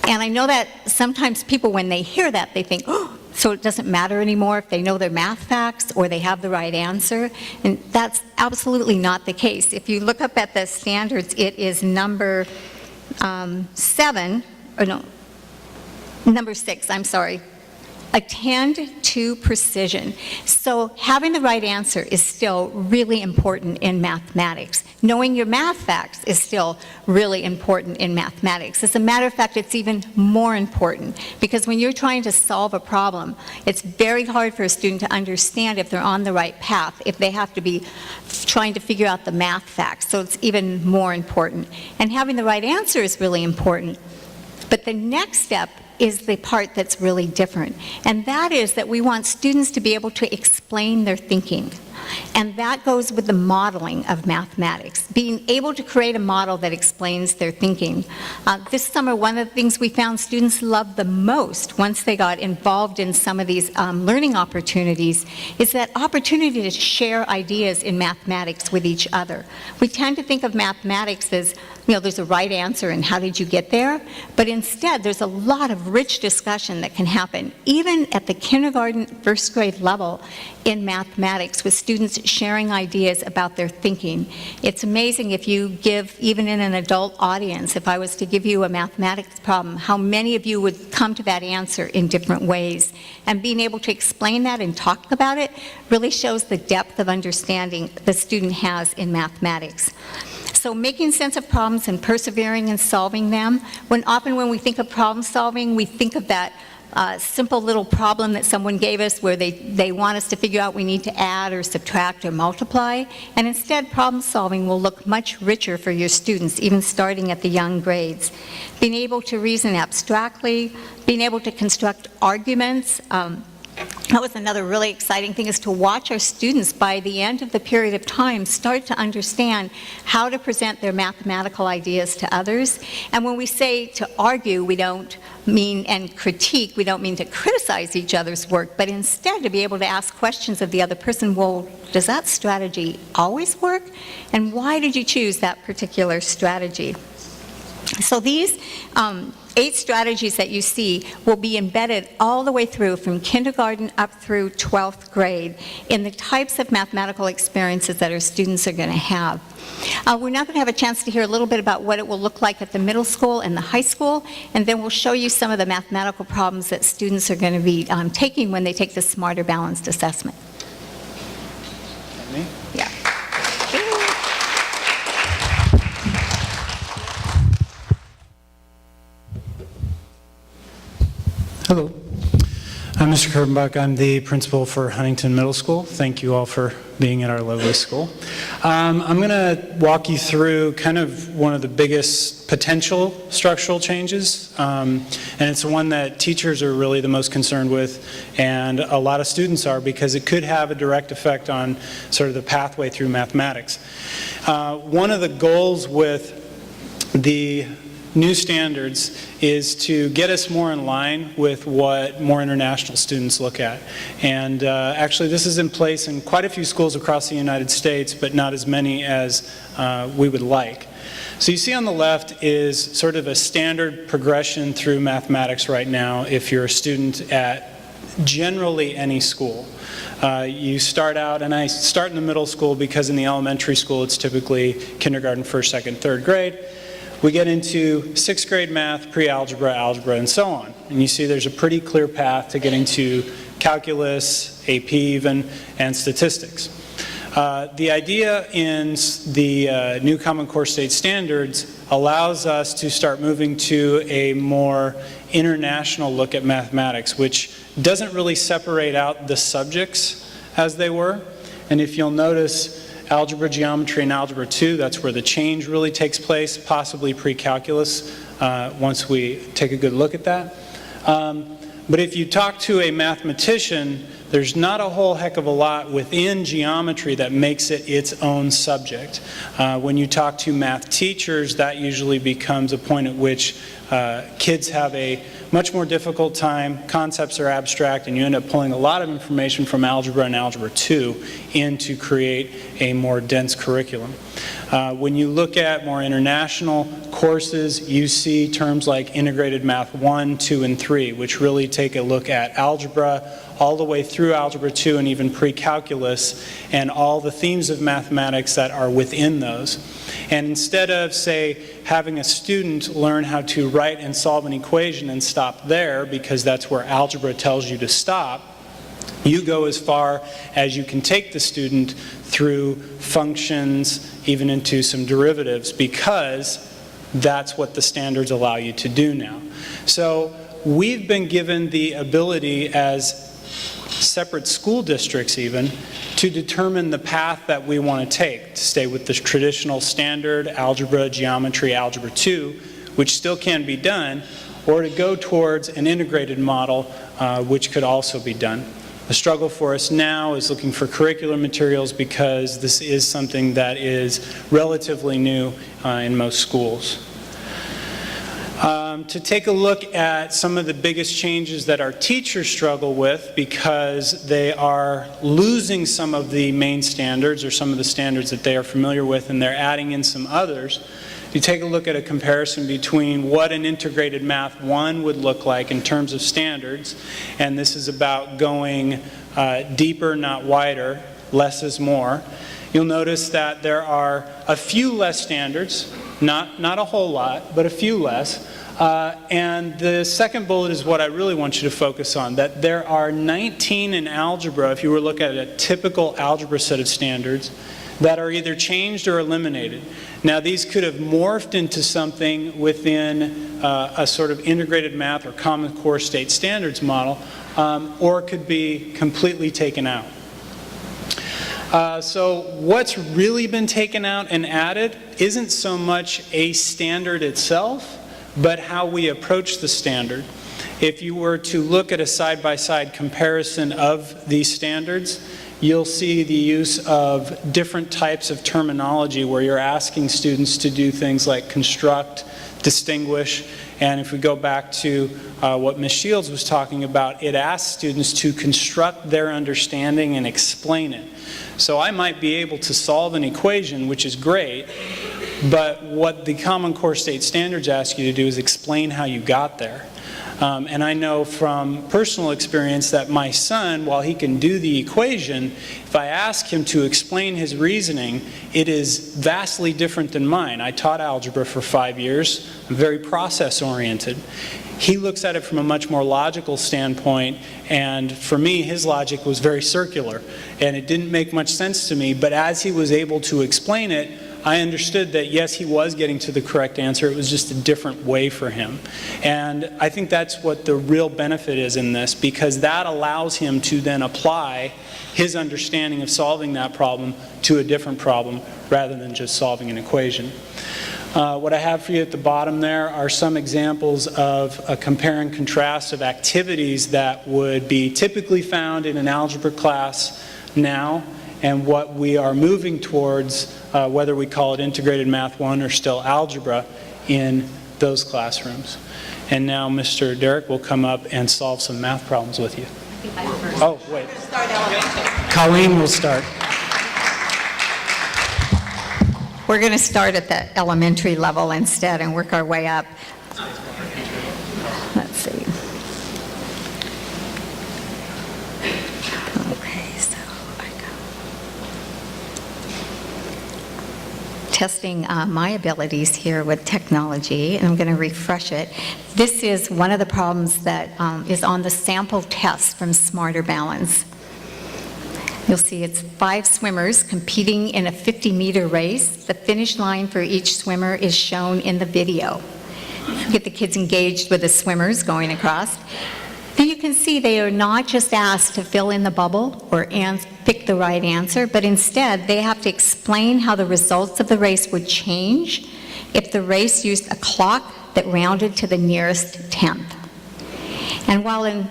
And I know that sometimes people, when they hear that, they think, oh, so it doesn't matter anymore if they know their math facts or they have the right answer. And that's absolutely not the case. If you look up at the standards, it is number 6, I'm sorry. Attend to precision. So having the right answer is still really important in mathematics. Knowing your math facts is still really important in mathematics. As a matter of fact, it's even more important because when you're trying to solve a problem, it's very hard for a student to understand if they're on the right path, if they have to be trying to figure out the math facts. So it's even more important. And having the right answer is really important. But the next step is the part that's really different. And that is that we want students to be able to explain their thinking. And that goes with the modeling of mathematics, being able to create a model that explains their thinking. This summer, one of the things we found students loved the most once they got involved in some of these learning opportunities is that opportunity to share ideas in mathematics with each other. We tend to think of mathematics as, there's a right answer and how did you get there? But instead, there's a lot of rich discussion that can happen, even at the kindergarten, first grade level in mathematics, with students sharing ideas about their thinking. It's amazing if you give, even in an adult audience, if I was to give you a mathematics problem, how many of you would come to that answer in different ways. And being able to explain that and talk about it really shows the depth of understanding the student has in mathematics. So making sense of problems and persevering in solving them, often when we think of problem solving, we think of that simple little problem that someone gave us where they want us to figure out we need to add or subtract or multiply. And instead, problem solving will look much richer for your students, even starting at the young grades. Being able to reason abstractly, being able to construct arguments. That was another really exciting thing, is to watch our students by the end of the period of time start to understand how to present their mathematical ideas to others. And when we say to argue, we don't mean, and critique, we don't mean to criticize each other's work, but instead to be able to ask questions of the other person. Well, does that strategy always work? And why did you choose that particular strategy? So these 8 strategies that you see will be embedded all the way through from kindergarten up through 12th grade in the types of mathematical experiences that our students are going to have. We're now going to have a chance to hear a little bit about what it will look like at the middle school and the high school, and then we'll show you some of the mathematical problems that students are going to be taking when they take the Smarter Balanced Assessment. Yeah. Hello. I'm Mr. Kurtenbach. I'm the principal for Huntington Middle School. Thank you all for being at our lovely school. I'm going to walk you through kind of one of the biggest potential structural changes, and it's one that teachers are really the most concerned with, and a lot of students are, because it could have a direct effect on sort of the pathway through mathematics. One of the goals with the new standards is to get us more in line with what more international students look at. And actually this is in place in quite a few schools across the United States, but not as many as we would like. So you see on the left is sort of a standard progression through mathematics right now if you're a student at generally any school. You start out, and I start in the middle school because in the elementary school it's typically kindergarten, first, second, third grade. We get into 6th grade math, pre-algebra, algebra, and so on. And you see there's a pretty clear path to getting to calculus, AP even, and statistics. The idea in the new Common Core State Standards allows us to start moving to a more international look at mathematics, which doesn't really separate out the subjects as they were. And if you'll notice, algebra, geometry, and algebra 2, that's where the change really takes place, possibly pre-calculus, once we take a good look at that. But if you talk to a mathematician, there's not a whole heck of a lot within geometry that makes it its own subject. When you talk to math teachers, that usually becomes a point at which kids have a much more difficult time, concepts are abstract, and you end up pulling a lot of information from algebra and algebra 2 in to create a more dense curriculum. When you look at more international courses, you see terms like integrated math 1, 2, and 3, which really take a look at algebra all the way through algebra 2 and even pre-calculus, and all the themes of mathematics that are within those. And instead of, say, having a student learn how to write and solve an equation and stop there, because that's where algebra tells you to stop, you go as far as you can take the student through functions, even into some derivatives, because that's what the standards allow you to do now. So we've been given the ability as separate school districts even to determine the path that we want to take, to stay with the traditional standard algebra, geometry, algebra 2, which still can be done, or to go towards an integrated model, which could also be done. The struggle for us now is looking for curricular materials, because this is something that is relatively new in most schools. To take a look at some of the biggest changes that our teachers struggle with, because they are losing some of the main standards or some of the standards that they are familiar with, and they're adding in some others. You take a look at a comparison between what an integrated math 1 would look like in terms of standards, and this is about going deeper, not wider, less is more. You'll notice that there are a few less standards, not a whole lot, but a few less. And the second bullet is what I really want you to focus on, that there are 19 in algebra, if you were looking at a typical algebra set of standards, that are either changed or eliminated. Now, these could have morphed into something within a sort of integrated math or common core state standards model, or could be completely taken out. So what's really been taken out and added isn't so much a standard itself, but how we approach the standard. If you were to look at a side-by-side comparison of these standards, you'll see the use of different types of terminology where you're asking students to do things like construct, distinguish, and if we go back to what Ms. Shields was talking about, it asks students to construct their understanding and explain it. So I might be able to solve an equation, which is great, but what the Common Core State Standards ask you to do is explain how you got there. And I know from personal experience that my son, while he can do the equation, if I ask him to explain his reasoning, it is vastly different than mine. I taught algebra for 5 years. I'm very process-oriented. He looks at it from a much more logical standpoint, and for me, his logic was very circular, and it didn't make much sense to me, but as he was able to explain it, I understood that yes, he was getting to the correct answer, it was just a different way for him. And I think that's what the real benefit is in this, because that allows him to then apply his understanding of solving that problem to a different problem rather than just solving an equation. What I have for you at the bottom there are some examples of a compare and contrast of activities that would be typically found in an algebra class now, and what we are moving towards, whether we call it integrated math 1 or still algebra, in those classrooms. And now Mr. Derek will come up and solve some math problems with you. Oh, wait. Colleen will start. We're going to start at the elementary level instead and work our way up. Let's see. Okay, so I go. Testing my abilities here with technology, and I'm going to refresh it. This is one of the problems that is on the sample test from Smarter Balance. You'll see it's 5 swimmers competing in a 50-meter race. The finish line for each swimmer is shown in the video. You get the kids engaged with the swimmers going across. Then you can see they are not just asked to fill in the bubble or pick the right answer, but instead they have to explain how the results of the race would change if the race used a clock that rounded to the nearest tenth. And while in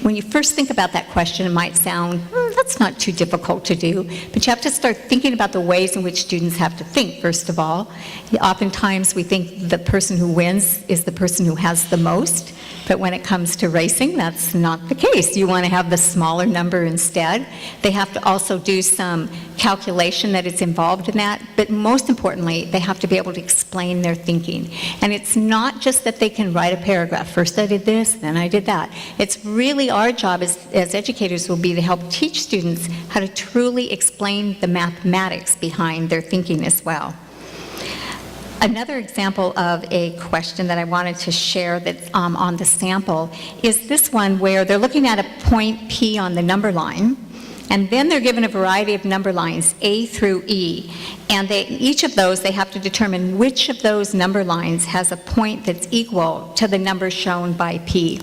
when you first think about that question, it might sound, that's not too difficult to do, but you have to start thinking about the ways in which students have to think, first of all. Oftentimes, we think the person who wins is the person who has the most, but when it comes to racing, that's not the case. You want to have the smaller number instead. They have to also do some calculation that is involved in that, but most importantly, they have to be able to explain their thinking. And it's not just that they can write a paragraph. First I did this, then I did that. It's really our job as educators will be to help teach students how to truly explain the mathematics behind their thinking as well. Another example of a question that I wanted to share that's on the sample is this one where they're looking at a point P on the number line, and then they're given a variety of number lines, A through E, and each of those, they have to determine which of those number lines has a point that's equal to the number shown by P.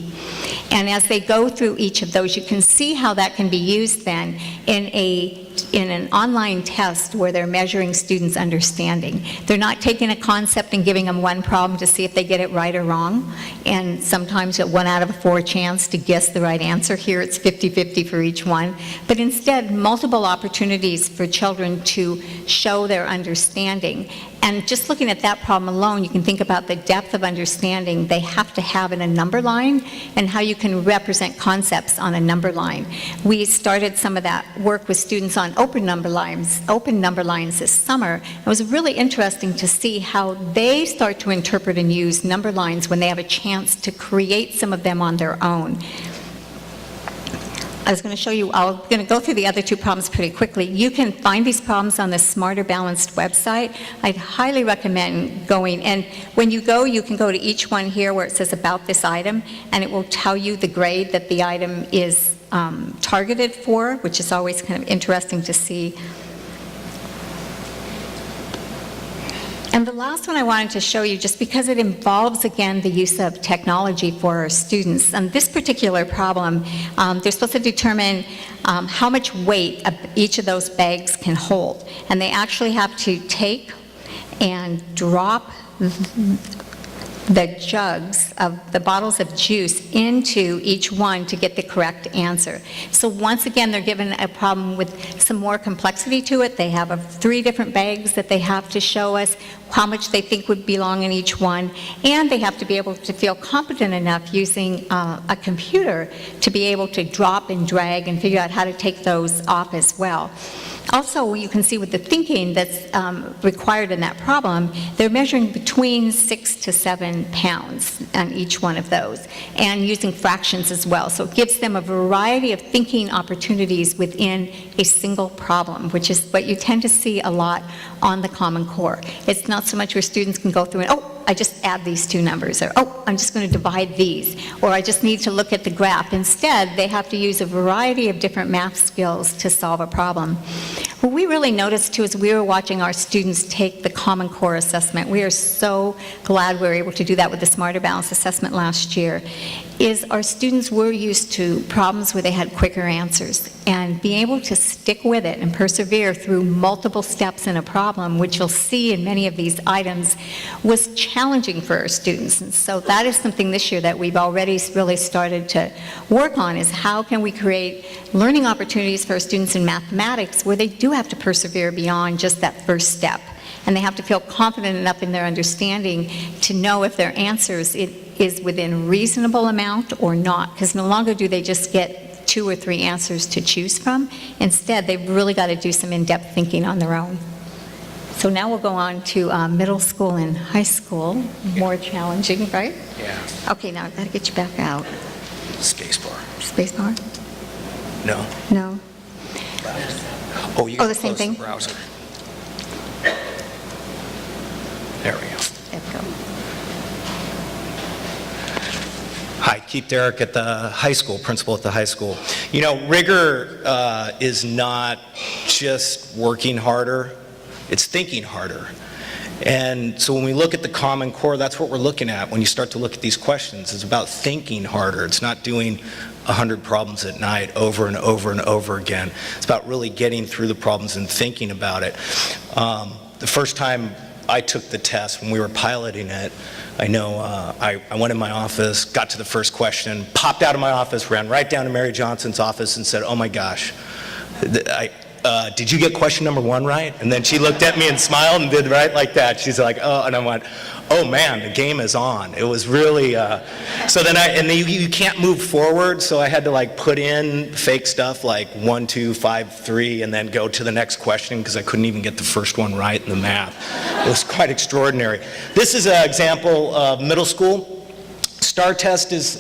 And as they go through each of those, you can see how that can be used then in an online test where they're measuring students' understanding. They're not taking a concept and giving them one problem to see if they get it right or wrong, and sometimes a 1 out of 4 chance to guess the right answer. Here it's 50-50 for each one, but instead multiple opportunities for children to show their understanding. And just looking at that problem alone, you can think about the depth of understanding they have to have in a number line and how you can represent concepts on a number line. We started some of that work with students on open number lines this summer. It was really interesting to see how they start to interpret and use number lines when they have a chance to create some of them on their own. I was going to show you, I'm going to go through the other 2 problems pretty quickly. You can find these problems on the Smarter Balanced website. I'd highly recommend going, and when you go, you can go to each one here where it says about this item, and it will tell you the grade that the item is targeted for, which is always kind of interesting to see. And the last one I wanted to show you, just because it involves, again, the use of technology for our students. On this particular problem, they're supposed to determine how much weight each of those bags can hold. And they actually have to take and drop the jugs of the bottles of juice into each one to get the correct answer. So once again, they're given a problem with some more complexity to it. They have 3 different bags that they have to show us how much they think would belong in each one, and they have to be able to feel competent enough using a computer to be able to drop and drag and figure out how to take those off as well. Also, you can see with the thinking that's required in that problem, they're measuring between 6 to 7 pounds on each one of those, and using fractions as well. So it gives them a variety of thinking opportunities within a single problem, which is what you tend to see a lot on the Common Core. It's not so much where students can go through and, oh, I just add these 2 numbers, or, oh, I'm just going to divide these, or I just need to look at the graph. Instead, they have to use a variety of different math skills to solve a problem. What we really noticed, too, as we were watching our students take the Common Core assessment, we are so glad we were able to do that with the Smarter Balanced assessment last year, is our students were used to problems where they had quicker answers. And being able to stick with it and persevere through multiple steps in a problem, which you'll see in many of these items, was challenging for our students. And so that is something this year that we've already really started to work on, is how can we create learning opportunities for our students in mathematics where they do have to persevere beyond just that first step. And they have to feel confident enough in their understanding to know if their answers is within reasonable amount or not, because no longer do they just get 2 or 3 answers to choose from. Instead, they've really got to do some in-depth thinking on their own. So now we'll go on to middle school and high school, more challenging, right? Yeah. Okay, now I've got to get you back out. Spacebar. Spacebar? No. No. Oh, you Oh, gotta the same close thing? the browser. There we go. There we go. Hi, Keith Derrick at the high school, principal at the high school. You know, rigor is not just working harder, it's thinking harder. And so when we look at the Common Core, that's what we're looking at when you start to look at these questions. It's about thinking harder. It's not doing 100 problems at night over and over and over again. It's about really getting through the problems and thinking about it. The first time I took the test when we were piloting it. I know I went in my office, got to the first question, popped out of my office, ran right down to Mary Johnson's office and said, "Oh my gosh, did you get question number 1 right?" And then she looked at me and smiled and did right like that. She's like, "Oh," and I went, "Oh man, the game is on." It was really, so then you can't move forward, so I had to like put in fake stuff like 1, 2, 5, 3, and then go to the next question because I couldn't even get the first one right in the math. It was quite extraordinary. This is an example of middle school. STAR test is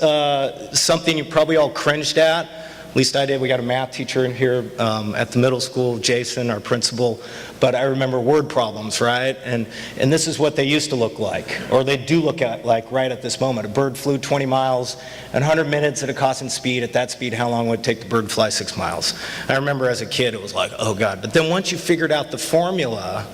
something you probably all cringed at. At least I did. We got a math teacher in here at the middle school, Jason, our principal. But I remember word problems, right? And this is what they used to look like, or they do look at like right at this moment. A bird flew 20 miles in 100 minutes at a constant speed. At that speed, how long would it take the bird to fly 6 miles? I remember as a kid, it was like, oh God. But then once you figured out the formula,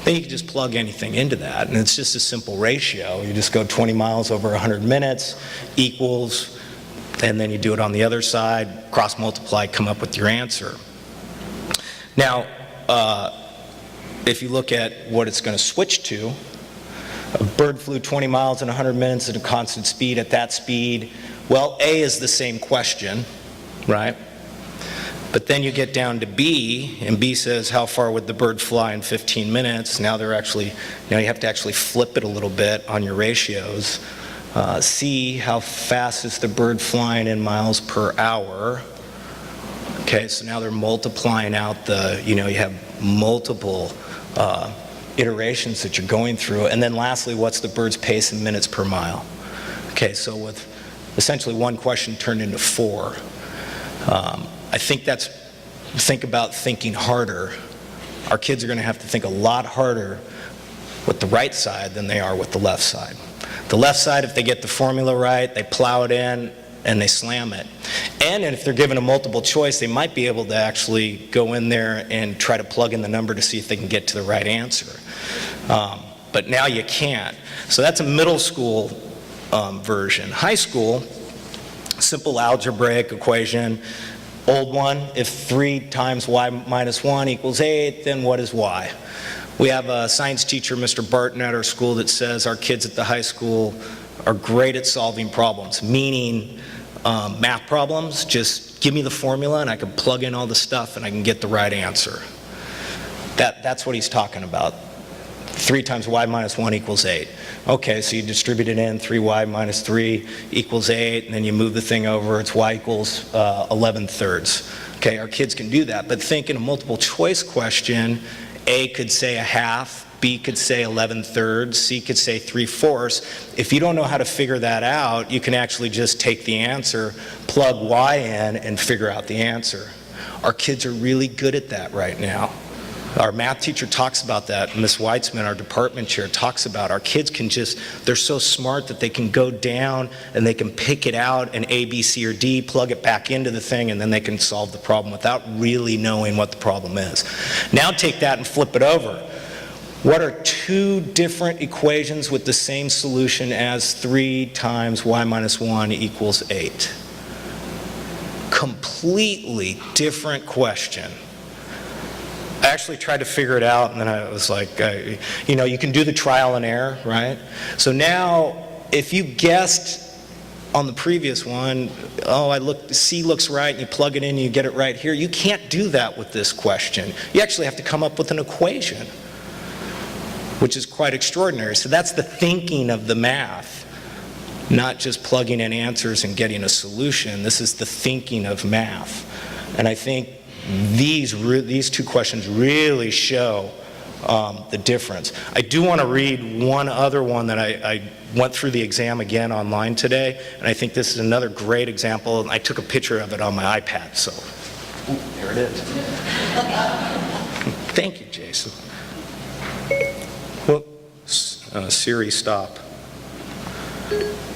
then you can just plug anything into that. And it's just a simple ratio. You just go 20 miles over 100 minutes equals, and then you do it on the other side, cross multiply, come up with your answer. Now, if you look at what it's going to switch to, a bird flew 20 miles in 100 minutes at a constant speed. At that speed, well, A is the same question, right? But then you get down to B, and B says, how far would the bird fly in 15 minutes? Now you have to actually flip it a little bit on your ratios. C, how fast is the bird flying in miles per hour? Okay, so now they're multiplying out you have multiple iterations that you're going through. And then lastly, what's the bird's pace in minutes per mile? Okay, so with essentially one question turned into 4. I think think about thinking harder. Our kids are going to have to think a lot harder with the right side than they are with the left side. The left side, if they get the formula right, they plow it in and they slam it. And if they're given a multiple choice, they might be able to actually go in there and try to plug in the number to see if they can get to the right answer. But now you can't. So that's a middle school version. High school, simple algebraic equation. Old one, if 3 times y minus 1 equals 8, then what is y? We have a science teacher, Mr. Barton, at our school that says our kids at the high school are great at solving problems, meaning math problems. Just give me the formula and I can plug in all the stuff and I can get the right answer. That's what he's talking about. 3 times y minus 1 equals 8. Okay, so you distribute it in, 3y minus 3 equals 8, and then you move the thing over, it's y equals 11/3. Okay, our kids can do that, but think in a multiple choice question, A could say 1/2, B could say 11/3, C could say 3/4. If you don't know how to figure that out, you can actually just take the answer, plug y in, and figure out the answer. Our kids are really good at that right now. Our math teacher talks about that. Ms. Weitzman, our department chair, talks about our kids they're so smart that they can go down and they can pick it out and A, B, C, or D, plug it back into the thing, and then they can solve the problem without really knowing what the problem is. Now take that and flip it over. What are 2 different equations with the same solution as 3 times y minus 1 equals 8? Completely different question. I actually tried to figure it out, and then I was like, you can do the trial and error, right? So now, if you guessed on the previous one, C looks right, and you plug it in and you get it right here, you can't do that with this question. You actually have to come up with an equation, which is quite extraordinary. So that's the thinking of the math, not just plugging in answers and getting a solution. This is the thinking of math. And I think these 2 questions really show the difference. I do want to read one other one that I went through the exam again online today, and I think this is another great example. I took a picture of it on my iPad, so there it is. Thank you, Jason. Whoops. Siri, stop.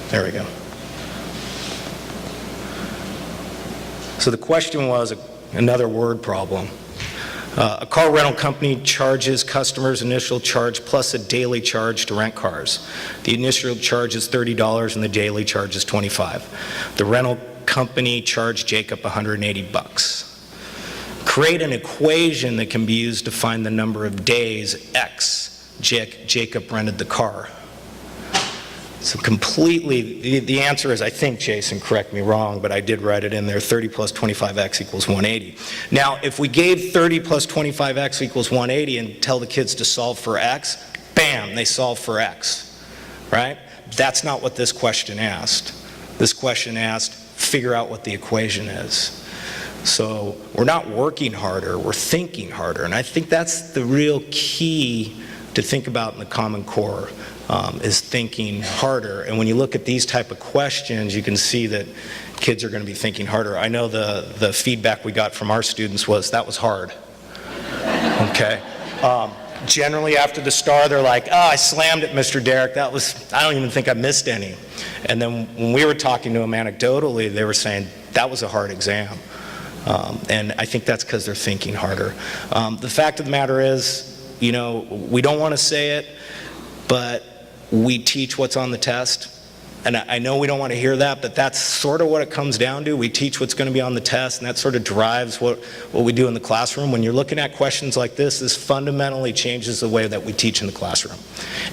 There we go. So the question was another word problem. A car rental company charges customers initial charge plus a daily charge to rent cars. The initial charge is $30 and the daily charge is $25. The rental company charged Jacob $180. Create an equation that can be used to find the number of days X Jacob rented the car. So completely, the answer is, I think, Jason, correct me wrong, but I did write it in there, 30 plus 25x equals 180. Now, if we gave 30 plus 25x equals 180 and tell the kids to solve for x, bam, they solve for x, right? That's not what this question asked. This question asked, figure out what the equation is. So we're not working harder, we're thinking harder. And I think that's the real key to think about in the Common Core, is thinking harder. And when you look at these type of questions, you can see that kids are going to be thinking harder. I know the feedback we got from our students was, that was hard. Okay? Generally after the star, they're like, oh, I slammed it, Mr. Derrick. That was, I don't even think I missed any. And then when we were talking to them anecdotally, they were saying, that was a hard exam. And I think that's because they're thinking harder. The fact of the matter is, you know, we don't want to say it, but we teach what's on the test. And I know we don't want to hear that, but that's sort of what it comes down to. We teach what's going to be on the test, and that sort of drives what we do in the classroom. When you're looking at questions like this fundamentally changes the way that we teach in the classroom.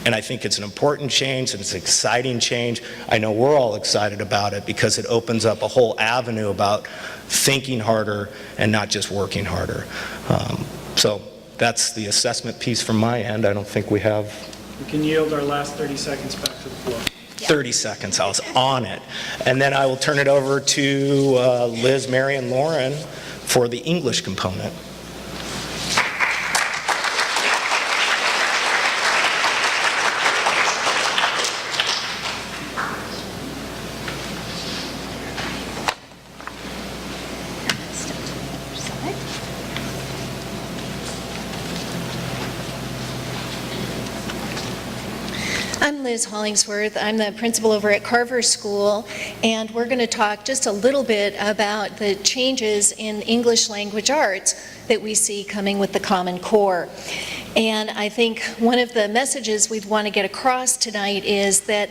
And I think it's an important change, and it's an exciting change. I know we're all excited about it because it opens up a whole avenue about thinking harder and not just working harder. So that's the assessment piece from my end. I don't think we have... We can yield our last 30 seconds back to the floor. 30 seconds, I was on it. And then I will turn it over to Liz, Mary, and Lauren for the English component. I'm Liz Hollingsworth. I'm the principal over at Carver School, and we're going to talk just a little bit about the changes in English language arts that we see coming with the Common Core. And I think one of the messages we want to get across tonight is that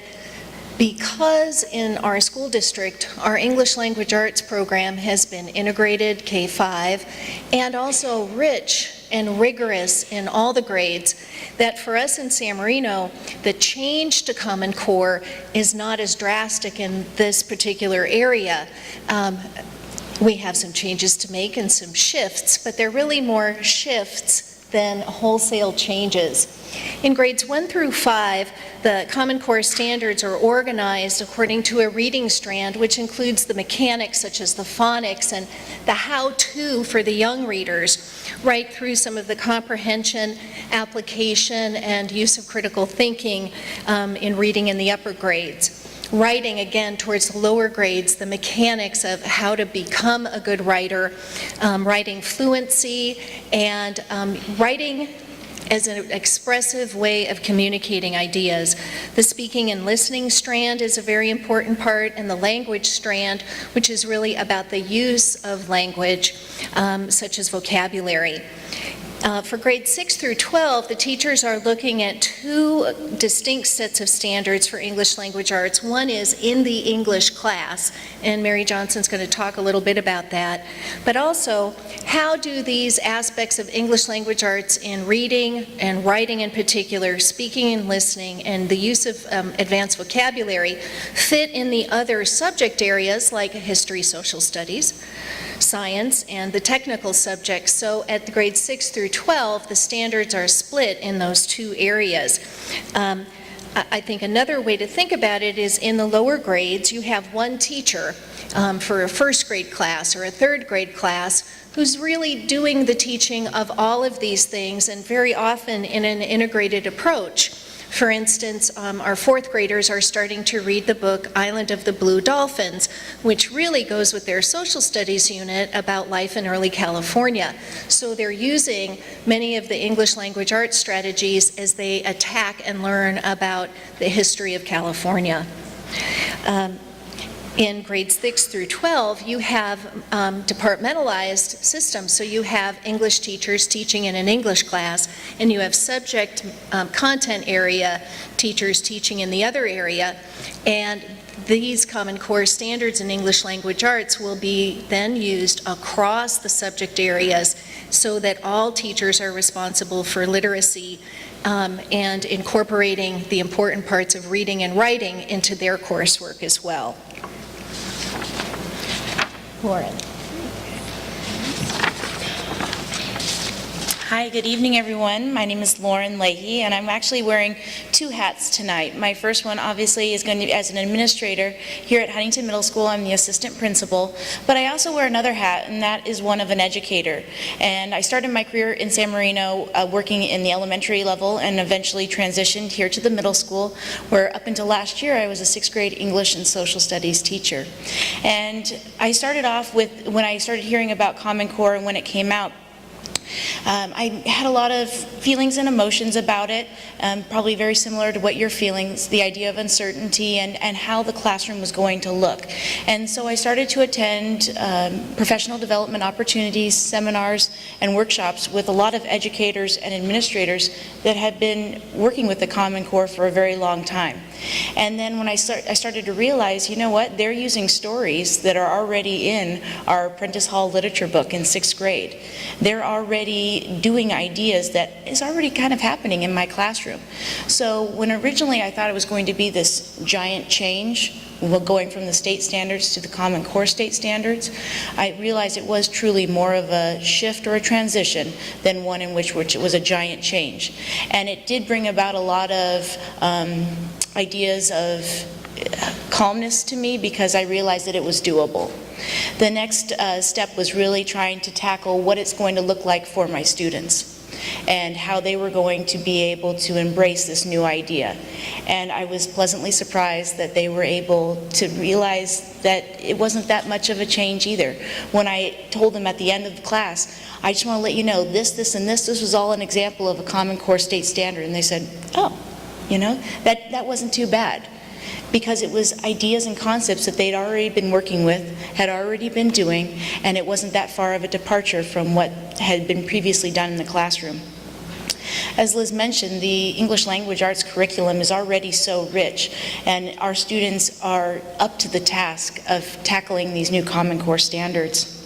because in our school district, our English language arts program has been integrated K-5 and also rich and rigorous in all the grades, that for us in San Marino, the change to Common Core is not as drastic in this particular area. We have some changes to make and some shifts, but they're really more shifts than wholesale changes. In grades 1 through 5, the Common Core standards are organized according to a reading strand, which includes the mechanics such as the phonics and the how-to for the young readers, right through some of the comprehension, application, and use of critical thinking in reading in the upper grades. Writing, again, towards the lower grades, the mechanics of how to become a good writer, writing fluency, and writing as an expressive way of communicating ideas. The speaking and listening strand is a very important part, and the language strand, which is really about the use of language, such as vocabulary. For grades 6 through 12, the teachers are looking at two distinct sets of standards for English language arts. One is in the English class, and Mary Johnson's going to talk a little bit about that. But also, how do these aspects of English language arts in reading and writing in particular, speaking and listening, and the use of advanced vocabulary fit in the other subject areas like history, social studies, science, and the technical subjects. So at the grades 6 through 12, the standards are split in those two areas. I think another way to think about it is in the lower grades, you have one teacher for a first grade class or a third grade class who's really doing the teaching of all of these things, and very often in an integrated approach. For instance, our fourth graders are starting to read the book Island of the Blue Dolphins, which really goes with their social studies unit about life in early California. So they're using many of the English language arts strategies as they attack and learn about the history of California. In grades 6 through 12, you have departmentalized systems. So you have English teachers teaching in an English class, and you have subject content area teachers teaching in the other area. And these Common Core standards in English language arts will be then used across the subject areas so that all teachers are responsible for literacy and incorporating the important parts of reading and writing into their coursework as well. Lauren. Hi, good evening, everyone. My name is Lauren Leahy, and I'm actually wearing two hats tonight. My first one, obviously, is going to be as an administrator here at Huntington Middle School. I'm the assistant principal, but I also wear another hat, and that is one of an educator. And I started my career in San Marino working in the elementary level and eventually transitioned here to the middle school, where up until last year I was a sixth grade English and social studies teacher. And I started off with, when I started hearing about Common Core and when it came out, I had a lot of feelings and emotions about it, probably very similar to what you're feeling, the idea of uncertainty and how the classroom was going to look. And so I started to attend professional development opportunities, seminars, and workshops with a lot of educators and administrators that had been working with the Common Core for a very long time. And then when I started to realize, you know what, they're using stories that are already in our Prentice Hall literature book in sixth grade. They're already doing ideas that is already kind of happening in my classroom. So when originally I thought it was going to be this giant change, going from the state standards to the Common Core state standards, I realized it was truly more of a shift or a transition than one in which it was a giant change. And it did bring about a lot of ideas of calmness to me because I realized that it was doable. The next step was really trying to tackle what it's going to look like for my students and how they were going to be able to embrace this new idea. And I was pleasantly surprised that they were able to realize that it wasn't that much of a change either. When I told them at the end of the class, I just want to let you know this, and this was all an example of a Common Core state standard, and they said, oh, you know, that wasn't too bad. Because it was ideas and concepts that they'd already been working with, had already been doing, and it wasn't that far of a departure from what had been previously done in the classroom. As Liz mentioned, the English language arts curriculum is already so rich, and our students are up to the task of tackling these new Common Core standards.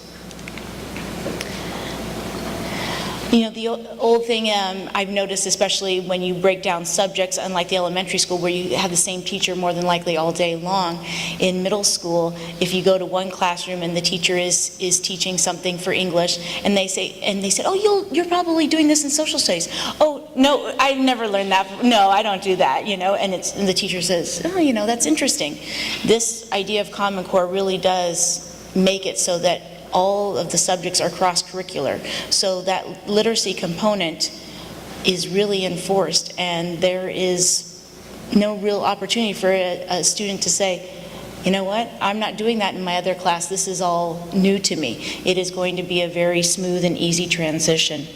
You know, the old thing I've noticed, especially when you break down subjects, unlike the elementary school where you have the same teacher more than likely all day long, in middle school, if you go to one classroom and the teacher is teaching something for English, and they say, oh, you're probably doing this in social studies. Oh, no, I never learned that. No, I don't do that, you know, and the teacher says, oh, you know, that's interesting. This idea of Common Core really does make it so that all of the subjects are cross-curricular, so that literacy component is really enforced, and there is no real opportunity for a student to say, you know what, I'm not doing that in my other class, this is all new to me. It is going to be a very smooth and easy transition.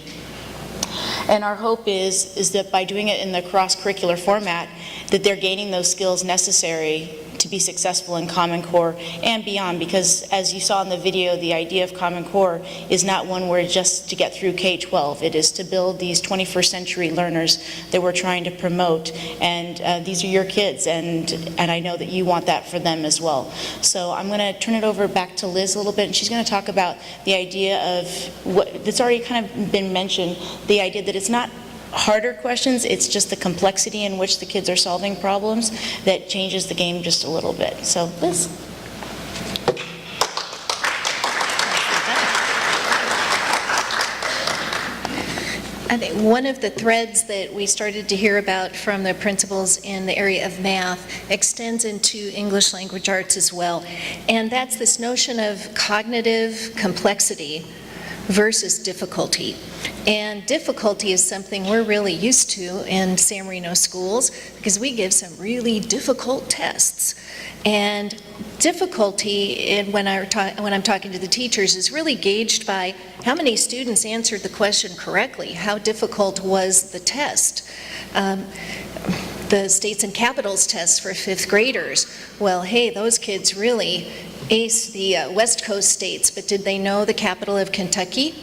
And our hope is that by doing it in the cross-curricular format, that they're gaining those skills necessary to be successful in Common Core and beyond, because as you saw in the video, the idea of Common Core is not one where just to get through K-12. It is to build these 21st century learners that we're trying to promote, and these are your kids, and I know that you want that for them as well. So I'm going to turn it over back to Liz a little bit, and she's going to talk about the idea of what that's already kind of been mentioned, the idea that it's not harder questions, it's just the complexity in which the kids are solving problems that changes the game just a little bit. So, Liz. I think one of the threads that we started to hear about from the principals in the area of math extends into English language arts as well, and that's this notion of cognitive complexity versus difficulty. And difficulty is something we're really used to in San Marino schools because we give some really difficult tests. And difficulty, when I'm talking to the teachers, is really gauged by how many students answered the question correctly. How difficult was the test? The states and capitals test for fifth graders. Well, hey, those kids really aced the West Coast states, but did they know the capital of Kentucky?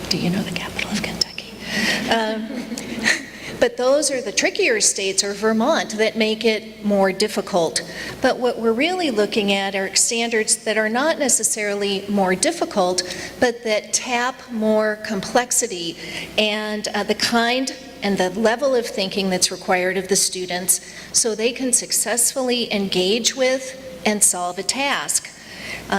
Do you know the capital of Kentucky? But those are the trickier states, or Vermont, that make it more difficult. But what we're really looking at are standards that are not necessarily more difficult, but that tap more complexity and the kind and the level of thinking that's required of the students so they can successfully engage with and solve a task.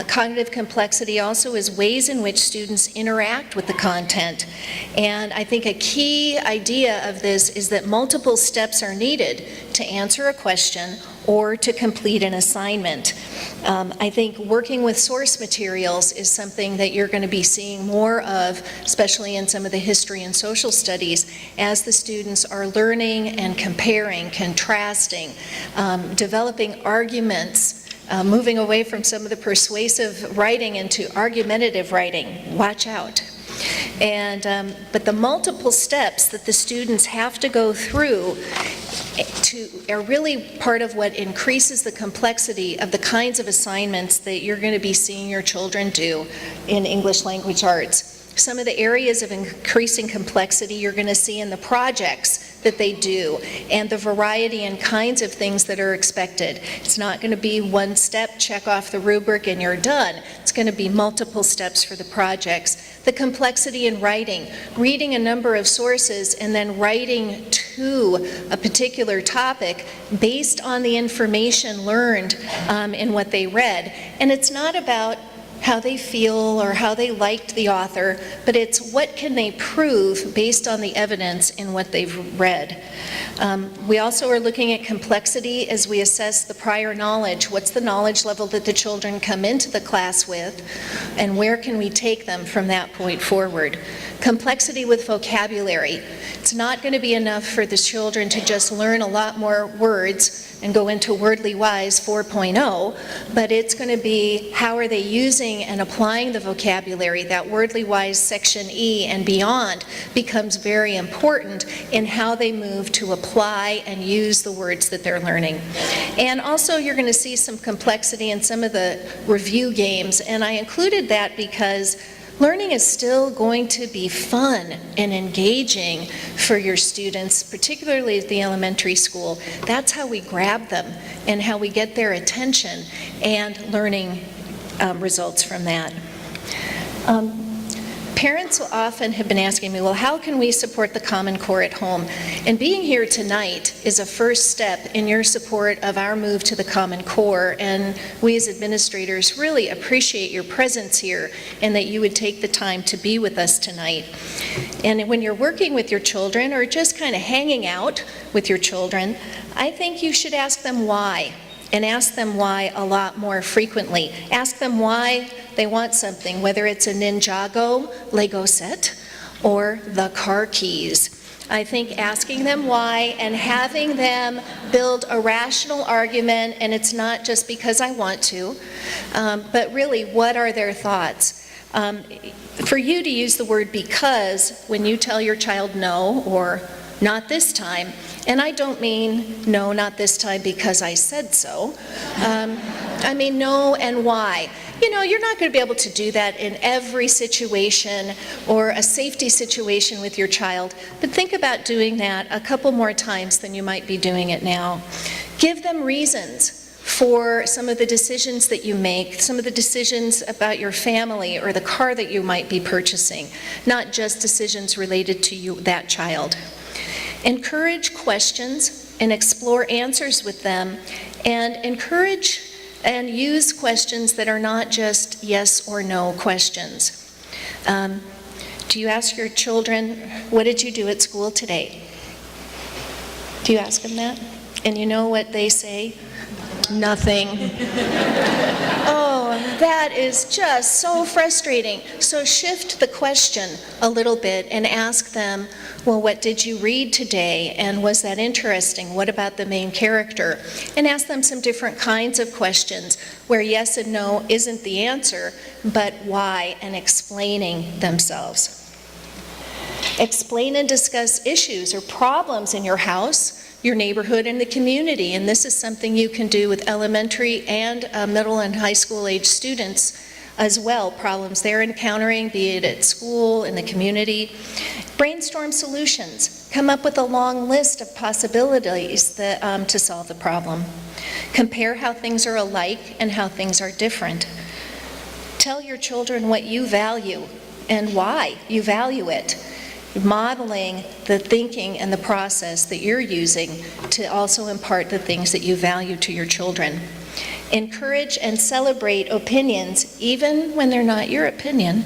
Cognitive complexity also is ways in which students interact with the content. And I think a key idea of this is that multiple steps are needed to answer a question or to complete an assignment. I think working with source materials is something that you're going to be seeing more of, especially in some of the history and social studies, as the students are learning and comparing, contrasting, developing arguments, moving away from some of the persuasive writing into argumentative writing. Watch out. But the multiple steps that the students have to go through are really part of what increases the complexity of the kinds of assignments that you're going to be seeing your children do in English language arts. Some of the areas of increasing complexity you're going to see in the projects that they do and the variety and kinds of things that are expected. It's not going to be one step, check off the rubric and you're done. It's going to be multiple steps for the projects. The complexity in writing, reading a number of sources and then writing to a particular topic based on the information learned in what they read. And it's not about how they feel or how they liked the author, but it's what can they prove based on the evidence in what they've read. We also are looking at complexity as we assess the prior knowledge. What's the knowledge level that the children come into the class with, and where can we take them from that point forward? Complexity with vocabulary. It's not going to be enough for the children to just learn a lot more words and go into Wordly Wise 4.0, but it's going to be how are they using and applying the vocabulary. That Wordly Wise Section E and beyond becomes very important in how they move to apply and use the words that they're learning. And also you're going to see some complexity in some of the review games, and I included that because learning is still going to be fun and engaging for your students, particularly at the elementary school. That's how we grab them and how we get their attention and learning results from that. Parents often have been asking me, well, how can we support the Common Core at home? And being here tonight is a first step in your support of our move to the Common Core, and we as administrators really appreciate your presence here and that you would take the time to be with us tonight. And when you're working with your children or just kind of hanging out with your children, I think you should ask them why. And ask them why a lot more frequently. Ask them why they want something, whether it's a Ninjago Lego set or the car keys. I think asking them why and having them build a rational argument, and it's not just because I want to, but really, what are their thoughts? For you to use the word because when you tell your child no or not this time, and I don't mean no, not this time because I said so. I mean no and why. You know, you're not going to be able to do that in every situation or a safety situation with your child, but think about doing that a couple more times than you might be doing it now. Give them reasons for some of the decisions that you make, some of the decisions about your family or the car that you might be purchasing, not just decisions related to you, that child. Encourage questions and explore answers with them, and encourage and use questions that are not just yes or no questions. Do you ask your children, what did you do at school today? Do you ask them that? And you know what they say? Nothing. Oh, that is just so frustrating. So shift the question a little bit and ask them, well, what did you read today? And was that interesting? What about the main character? And ask them some different kinds of questions where yes and no isn't the answer, but why, and explaining themselves. Explain and discuss issues or problems in your house, your neighborhood, and the community. And this is something you can do with elementary and middle and high school age students as well. Problems they're encountering, be it at school, in the community. Brainstorm solutions. Come up with a long list of possibilities that, to solve the problem. Compare how things are alike and how things are different. Tell your children what you value and why you value it. Modeling the thinking and the process that you're using to also impart the things that you value to your children. Encourage and celebrate opinions, even when they're not your opinion,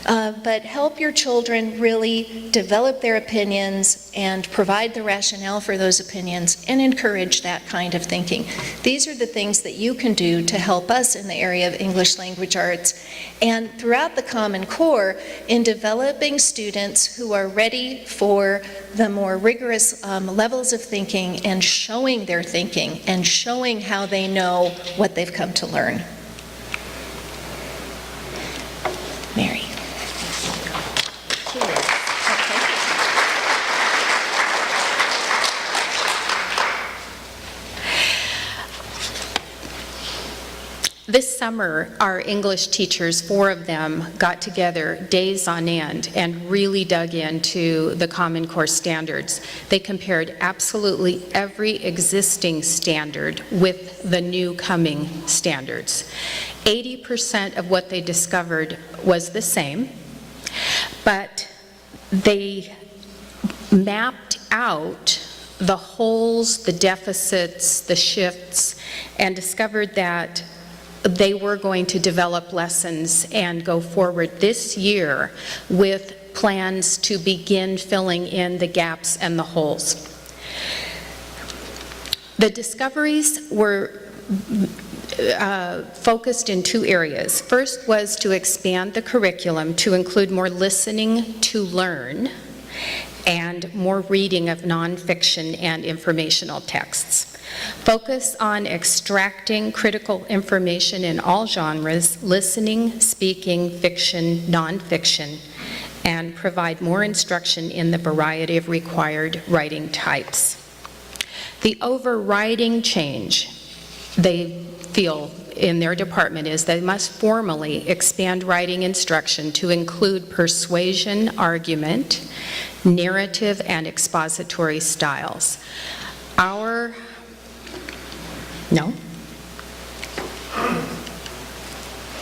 but help your children really develop their opinions and provide the rationale for those opinions and encourage that kind of thinking. These are the things that you can do to help us in the area of English language arts and throughout the Common Core in developing students who are ready for the more rigorous levels of thinking and showing their thinking and showing how they know what they've come to learn. Mary. This summer, our English teachers, 4 of them, got together days on end and really dug into the Common Core standards. They compared absolutely every existing standard with the new coming standards. 80% of what they discovered was the same, but they mapped out the holes, the deficits, the shifts, and discovered that they were going to develop lessons and go forward this year with plans to begin filling in the gaps and the holes. The discoveries were focused in 2 areas. First was to expand the curriculum to include more listening to learn and more reading of nonfiction and informational texts. Focus on extracting critical information in all genres, listening, speaking, fiction, nonfiction, and provide more instruction in the variety of required writing types. The overriding change they feel in their department is they must formally expand writing instruction to include persuasion, argument, narrative, and expository styles. No?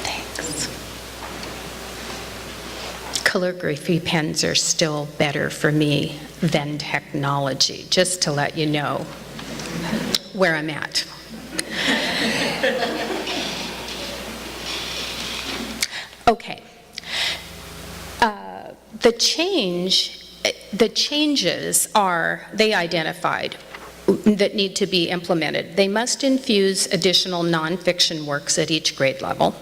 Thanks. Calligraphy pens are still better for me than technology, just to let you know where I'm at. Okay. The changes are, they identified, that need to be implemented. They must infuse additional nonfiction works at each grade level.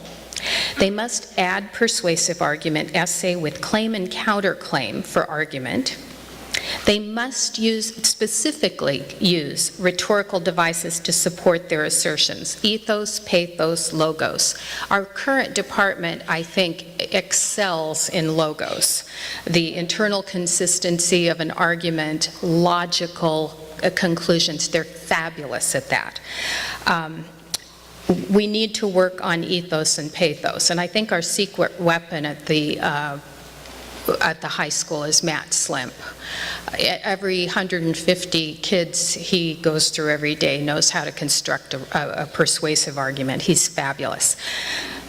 They must add persuasive argument essay with claim and counterclaim for argument. They must specifically use rhetorical devices to support their assertions, ethos, pathos, logos. Our current department, I think, excels in logos. The internal consistency of an argument, logical conclusions, they're fabulous at that. We need to work on ethos and pathos, and I think our secret weapon at the high school is Matt Slimp. Every 150 kids he goes through every day knows how to construct a persuasive argument. He's fabulous.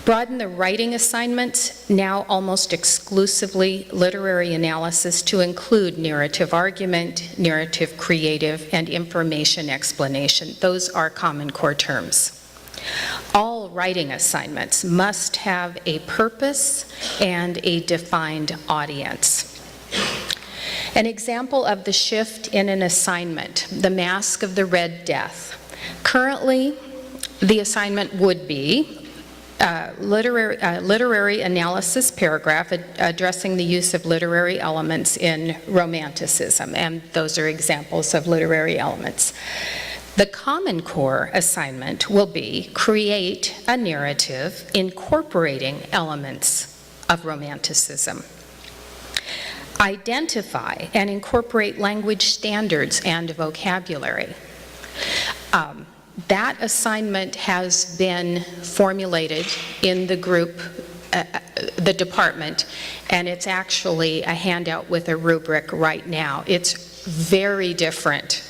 Broaden the writing assignments, now almost exclusively literary analysis, to include narrative argument, narrative creative, and information explanation. Those are Common Core terms. All writing assignments must have a purpose and a defined audience. An example of the shift in an assignment, the Mask of the Red Death. Currently, the assignment would be literary analysis paragraph addressing the use of literary elements in Romanticism, and those are examples of literary elements. The Common Core assignment will be create a narrative incorporating elements of Romanticism. Identify and incorporate language standards and vocabulary. That assignment has been formulated in the group the department, and it's actually a handout with a rubric right now. It's very different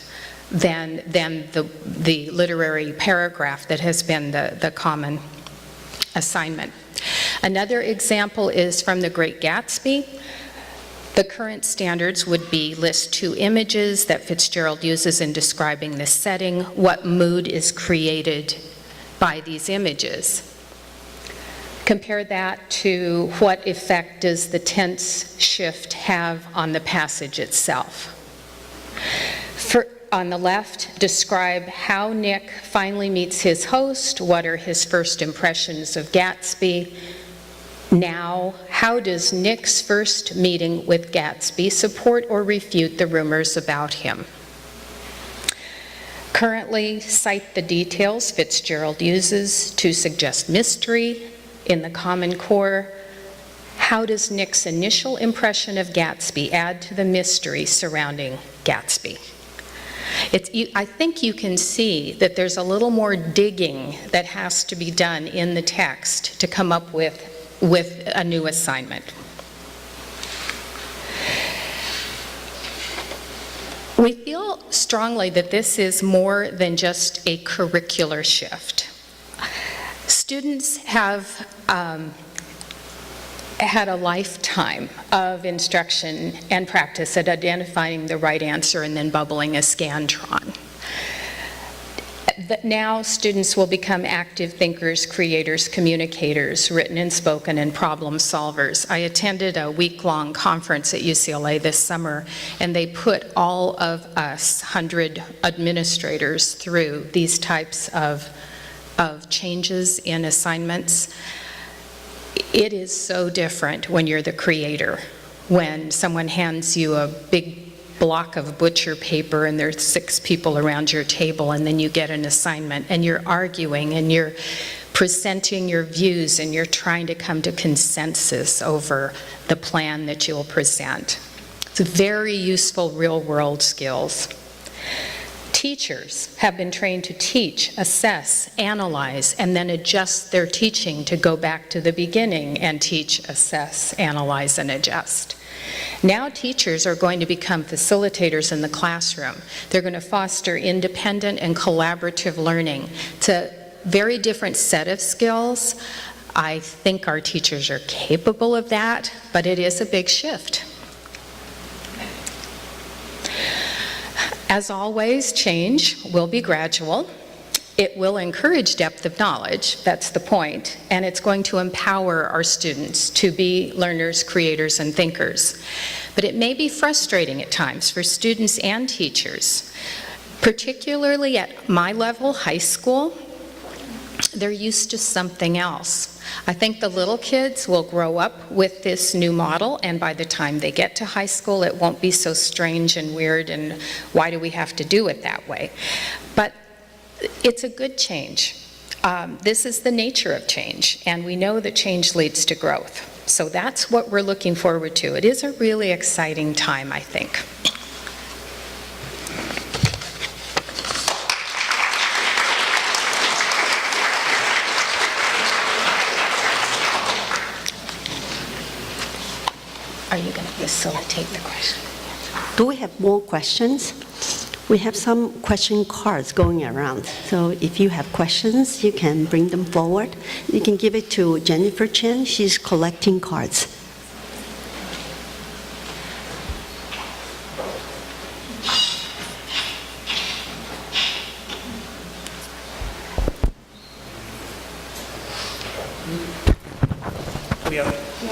than the literary paragraph that has been the common assignment. Another example is from The Great Gatsby. The current standards would be list 2 images that Fitzgerald uses in describing the setting, what mood is created by these images. Compare that to what effect does the tense shift have on the passage itself. On the left, describe how Nick finally meets his host, what are his first impressions of Gatsby. Now, how does Nick's first meeting with Gatsby support or refute the rumors about him? Currently, cite the details Fitzgerald uses to suggest mystery. In the Common Core, how does Nick's initial impression of Gatsby add to the mystery surrounding Gatsby? I think you can see that there's a little more digging that has to be done in the text to come up with a new assignment. We feel strongly that this is more than just a curricular shift. Students have had a lifetime of instruction and practice at identifying the right answer and then bubbling a Scantron. Now students will become active thinkers, creators, communicators, written and spoken, and problem solvers. I attended a week-long conference at UCLA this summer, and they put all of us 100 administrators through these types of changes in assignments. It is so different when you're the creator, when someone hands you a big block of butcher paper and there's 6 people around your table, and then you get an assignment and you're arguing and you're presenting your views and you're trying to come to consensus over the plan that you'll present. It's very useful real-world skills. Teachers have been trained to teach, assess, analyze, and then adjust their teaching to go back to the beginning and teach, assess, analyze, and adjust. Now teachers are going to become facilitators in the classroom. They're going to foster independent and collaborative learning. It's a very different set of skills. I think our teachers are capable of that, but it is a big shift. As always, change will be gradual. It will encourage depth of knowledge, that's the point, and it's going to empower our students to be learners, creators, and thinkers. But it may be frustrating at times for students and teachers, particularly at my level, high school. They're used to something else. I think the little kids will grow up with this new model, and by the time they get to high school, it won't be so strange and weird, and why do we have to do it that way? But it's a good change. This is the nature of change, and we know that change leads to growth. So that's what we're looking forward to. It is a really exciting time, I think. Are you going to facilitate the question? Do we have more questions? We have some question cards going around. So if you have questions, you can bring them forward. You can give it to Jennifer Chen. She's collecting cards.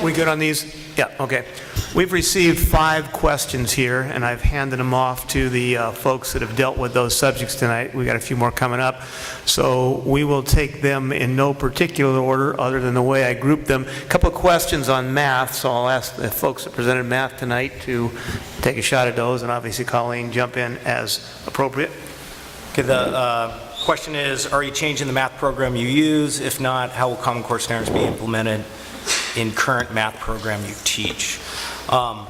We good on these? Yeah, okay. We've received 5 questions here, and I've handed them off to the folks that have dealt with those subjects tonight. We've got a few more coming up. So we will take them in no particular order other than the way I grouped them. A couple of questions on math, so I'll ask the folks that presented math tonight to take a shot at those, and obviously Colleen jump in as appropriate. Okay, the question is, are you changing the math program you use? If not, how will Common Core standards be implemented in current math program you teach? I'm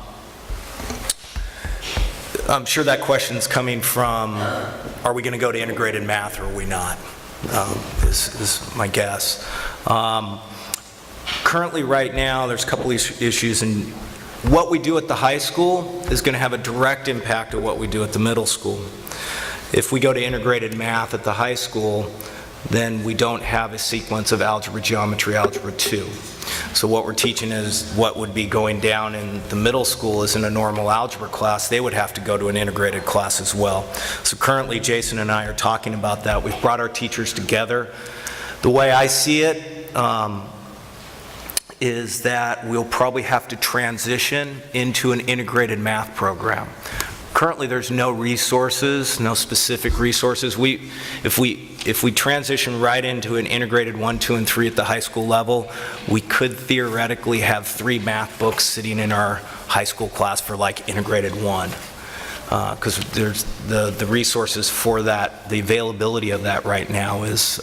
sure that question's coming from, are we going to go to integrated math or are we not, is my guess. currently, right now, there's a couple issues, and what we do at the high school is going to have a direct impact on what we do at the middle school. If we go to integrated math at the high school, then we don't have a sequence of algebra, geometry, algebra 2. So what we're teaching is what would be going down in the middle school is in a normal algebra class. They would have to go to an integrated class as well. So currently, Jason and I are talking about that. We've brought our teachers together. The way I see it is that we'll probably have to transition into an integrated math program. Currently, there's no resources, no specific resources. If we transition right into an integrated 1, 2, and 3 at the high school level, we could theoretically have 3 math books sitting in our high school class for like integrated 1. Because there's the resources for that, the availability of that right now is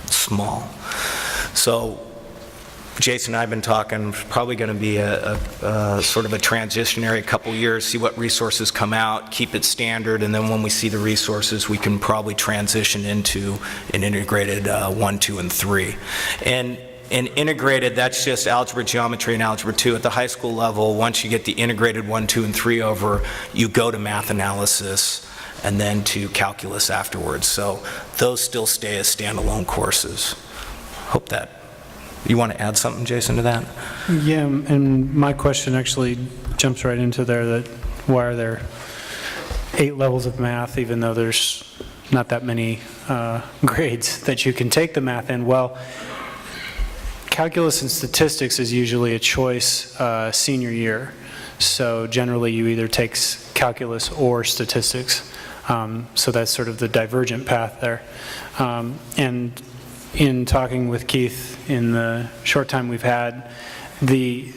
small. So Jason and I have been talking, probably going to be a sort of a transitionary couple years, see what resources come out, keep it standard, and then when we see the resources, we can probably transition into an integrated 1, 2, and 3. And integrated, that's just algebra, geometry, and algebra 2. At the high school level, once you get the integrated 1, 2, and 3 over, you go to math analysis and then to calculus afterwards. So those still stay as standalone courses. Hope that. You want to add something, Jason, to that? Yeah, and my question actually jumps right into there, that why are there 8 levels of math even though there's not that many grades that you can take the math in? Well, calculus and statistics is usually a choice senior year. So generally you either take calculus or statistics. So that's sort of the divergent path there. And in talking with Keith in the short time we've had, the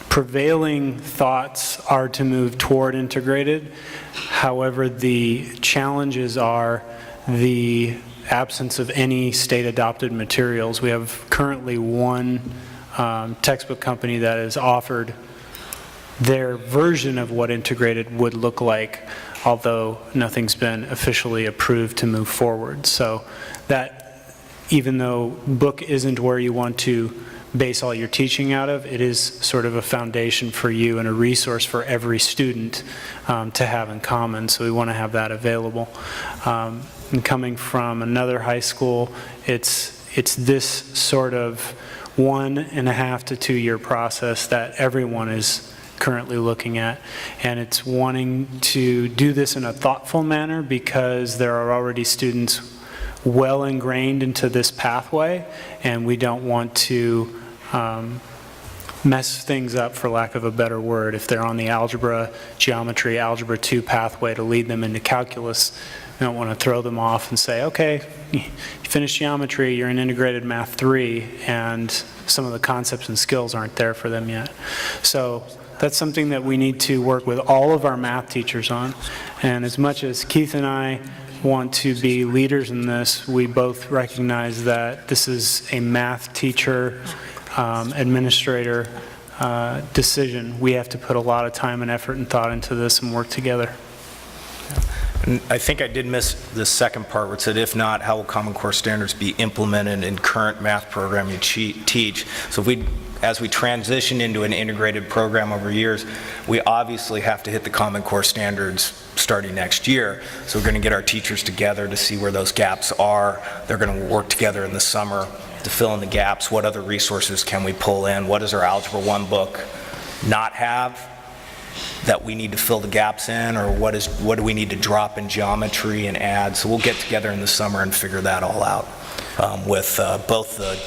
prevailing thoughts are to move toward integrated. However, the challenges are the absence of any state-adopted materials. We have currently one textbook company that has offered their version of what integrated would look like, although nothing's been officially approved to move forward. So that, even though book isn't where you want to base all your teaching out of, it is sort of a foundation for you and a resource for every student to have in common. So we want to have that available. And coming from another high school, it's this sort of 1.5 to 2 year process that everyone is currently looking at, and it's wanting to do this in a thoughtful manner because there are already students well ingrained into this pathway, and we don't want to mess things up, for lack of a better word. If they're on the algebra, geometry, algebra 2 pathway to lead them into calculus, we don't want to throw them off and say, okay, you finished geometry, you're in integrated math 3, and some of the concepts and skills aren't there for them yet. So that's something that we need to work with all of our math teachers on. And as much as Keith and I want to be leaders in this, we both recognize that this is a math teacher, administrator decision. We have to put a lot of time and effort and thought into this and work together. And I think I did miss the second part where it said, if not, how will Common Core standards be implemented in current math program you teach? So as we transition into an integrated program over years, we obviously have to hit the Common Core standards starting next year. So we're going to get our teachers together to see where those gaps are. They're going to work together in the summer to fill in the gaps. What other resources can we pull in? What does our Algebra 1 book not have that we need to fill the gaps in, or what do we need to drop in geometry and add? So we'll get together in the summer and figure that all out with both the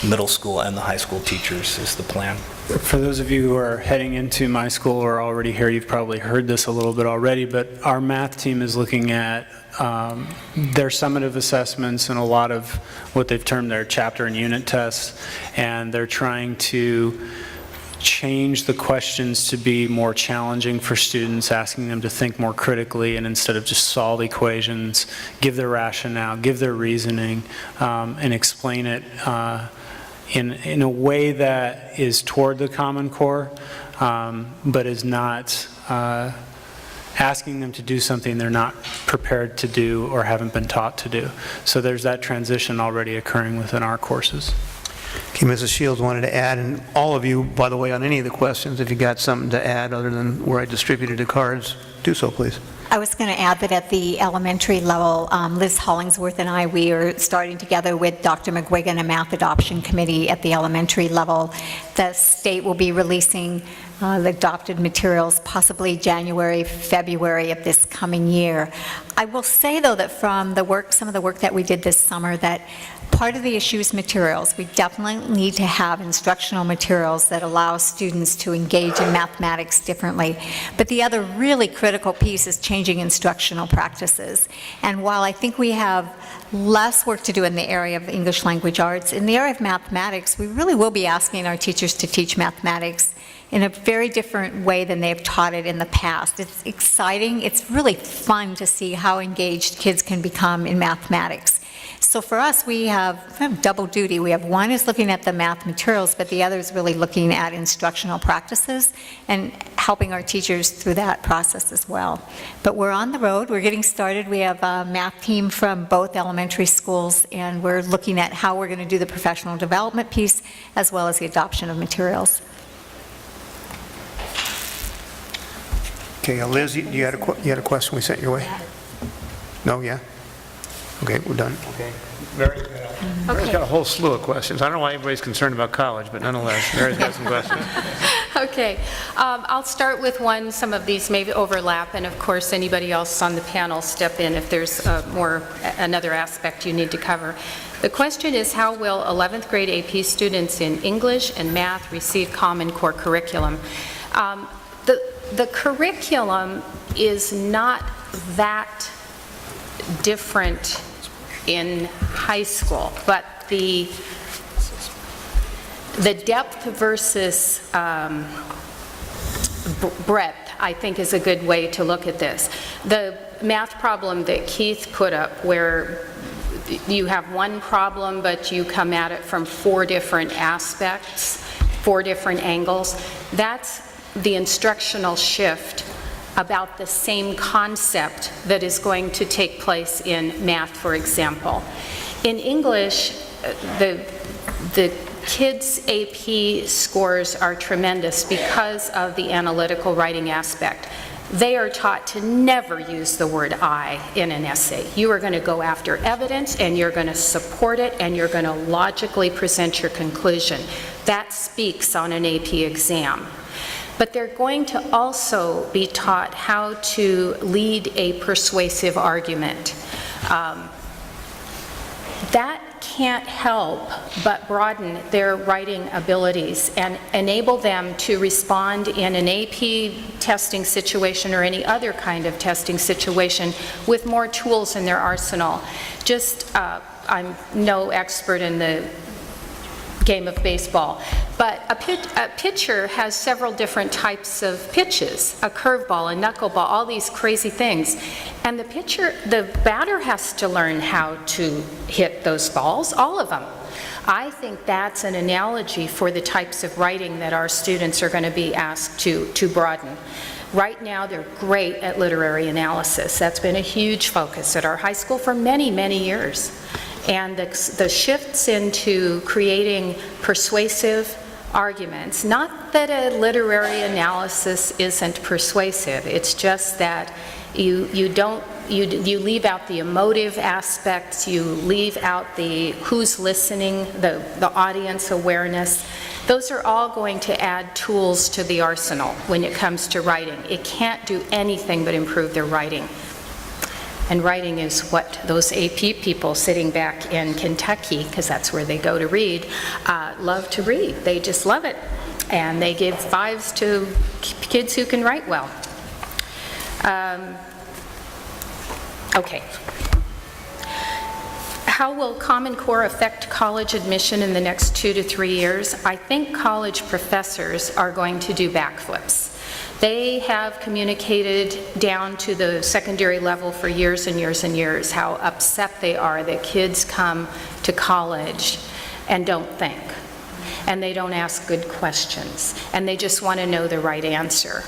middle school and the high school teachers is the plan. For those of you who are heading into my school or already here, you've probably heard this a little bit already, but our math team is looking at their summative assessments and a lot of what they've termed their chapter and unit tests, and they're trying to change the questions to be more challenging for students, asking them to think more critically, and instead of just solve equations, give their rationale, give their reasoning, and explain it in a way that is toward the Common Core, but is not asking them to do something they're not prepared to do or haven't been taught to do. So there's that transition already occurring within our courses. Okay, Mrs. Shields wanted to add, and all of you, by the way, on any of the questions, if you got something to add other than where I distributed the cards, do so, please. I was going to add that at the elementary level, Liz Hollingsworth and I, we are starting together with Dr. McGuigan, a math adoption committee at the elementary level. The state will be releasing the adopted materials possibly January, February of this coming year. I will say, though, that from the work, some of the work that we did this summer, that part of the issue is materials. We definitely need to have instructional materials that allow students to engage in mathematics differently. But the other really critical piece is changing instructional practices. And while I think we have less work to do in the area of English language arts, in the area of mathematics, we really will be asking our teachers to teach mathematics in a very different way than they've taught it in the past. It's exciting. It's really fun to see how engaged kids can become in mathematics. So for us, we have kind of double duty. We have one is looking at the math materials, but the other is really looking at instructional practices and helping our teachers through that process as well. But we're on the road. We're getting started. We have a math team from both elementary schools, and we're looking at how we're going to do the professional development piece as well as the adoption of materials. Okay, Liz, you had a question we sent your way? No, yeah? Okay, we're done. Okay. Very good. Mary's got a whole slew of questions. I don't know why everybody's concerned about college, but nonetheless, Mary's got some questions. Okay, I'll start with one. Some of these may overlap, and of course, anybody else on the panel step in if there's another aspect you need to cover. The question is, how will 11th grade AP students in English and math receive Common Core curriculum? The curriculum is not that different in high school, but the depth versus breadth, I think, is a good way to look at this. The math problem that Keith put up, where you have one problem, but you come at it from 4 different aspects, 4 different angles, that's the instructional shift about the same concept that is going to take place in math, for example. In English, the kids' AP scores are tremendous because of the analytical writing aspect. They are taught to never use the word I in an essay. You are going to go after evidence, and you're going to support it, and you're going to logically present your conclusion. That speaks on an AP exam. But they're going to also be taught how to lead a persuasive argument. That can't help but broaden their writing abilities and enable them to respond in an AP testing situation or any other kind of testing situation with more tools in their arsenal. I'm no expert in the game of baseball, but a pitcher has several different types of pitches, a curveball, a knuckleball, all these crazy things. And the batter has to learn how to hit those balls, all of them. I think that's an analogy for the types of writing that our students are going to be asked to broaden. Right now, they're great at literary analysis. That's been a huge focus at our high school for many, many years. And the shifts into creating persuasive arguments, not that a literary analysis isn't persuasive, it's just that you leave out the emotive aspects, you leave out the who's listening, the audience awareness. Those are all going to add tools to the arsenal when it comes to writing. It can't do anything but improve their writing. And writing is what those AP people sitting back in Kentucky, because that's where they go to read, love to read. They just love it. And they give 5s to kids who can write well. Okay. How will Common Core affect college admission in the next 2 to 3 years? I think college professors are going to do backflips. They have communicated down to the secondary level for years and years and years how upset they are that kids come to college and don't think, and they don't ask good questions, and they just want to know the right answer.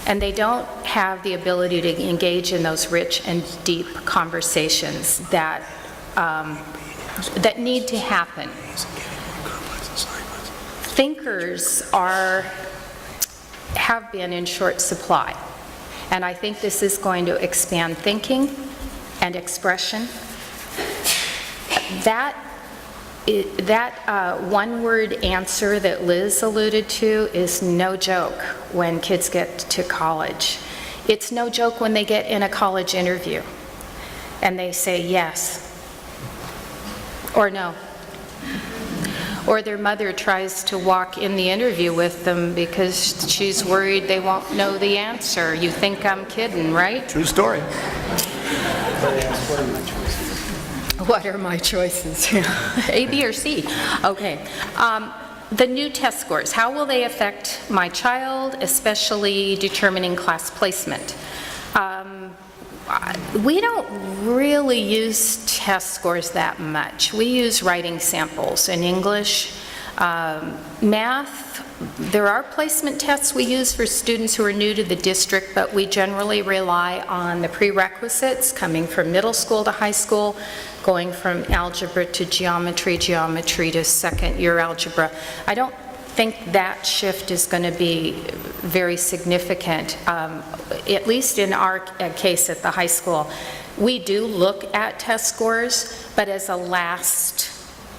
And they don't have the ability to engage in those rich and deep conversations that need to happen. thinkers have been in short supply. And I think this is going to expand thinking and expression. That one-word answer that Liz alluded to is no joke when kids get to college. It's no joke when they get in a college interview and they say yes or no. Or their mother tries to walk in the interview with them because she's worried they won't know the answer. You think I'm kidding, right? True story. What are my choices? A, B, or C? Okay. The new test scores, how will they affect my child, especially determining class placement? We don't really use test scores that much. We use writing samples in English. Math, there are placement tests we use for students who are new to the district, but we generally rely on the prerequisites coming from middle school to high school, going from algebra to geometry, geometry to second-year algebra. I don't think that shift is going to be very significant, at least in our case at the high school. We do look at test scores, but as a last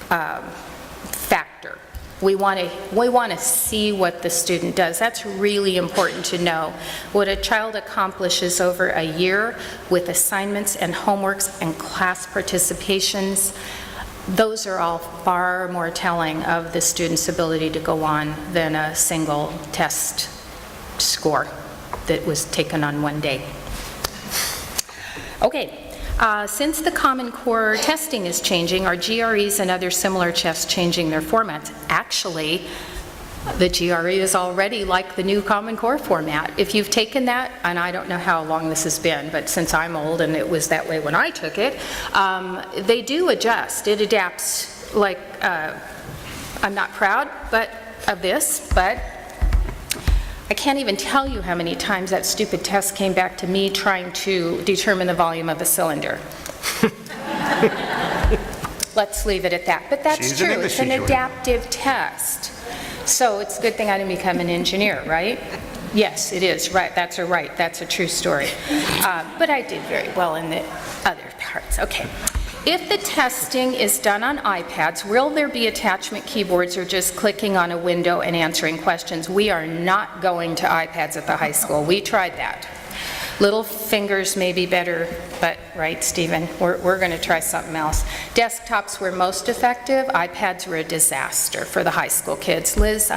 factor. We want to see what the student does. That's really important to know. What a child accomplishes over a year with assignments and homeworks and class participations, those are all far more telling of the student's ability to go on than a single test score that was taken on one day. Okay. Since the Common Core testing is changing, are GREs and other similar tests changing their formats? Actually, the GRE is already like the new Common Core format. If you've taken that, and I don't know how long this has been, but since I'm old and it was that way when I took it, they do adjust. It adapts. Like, I'm not proud of this, but I can't even tell you how many times that stupid test came back to me trying to determine the volume of a cylinder. Let's leave it at that. But that's true. It's an adaptive test. So it's a good thing I didn't become an engineer, right? Yes, it is. Right. That's a true story. But I did very well in the other parts. Okay. If the testing is done on iPads, will there be attachment keyboards or just clicking on a window and answering questions? We are not going to iPads at the high school. We tried that. Little fingers may be better, but, right, Stephen, we're going to try something else. Desktops were most effective. iPads were a disaster for the high school kids. Liz,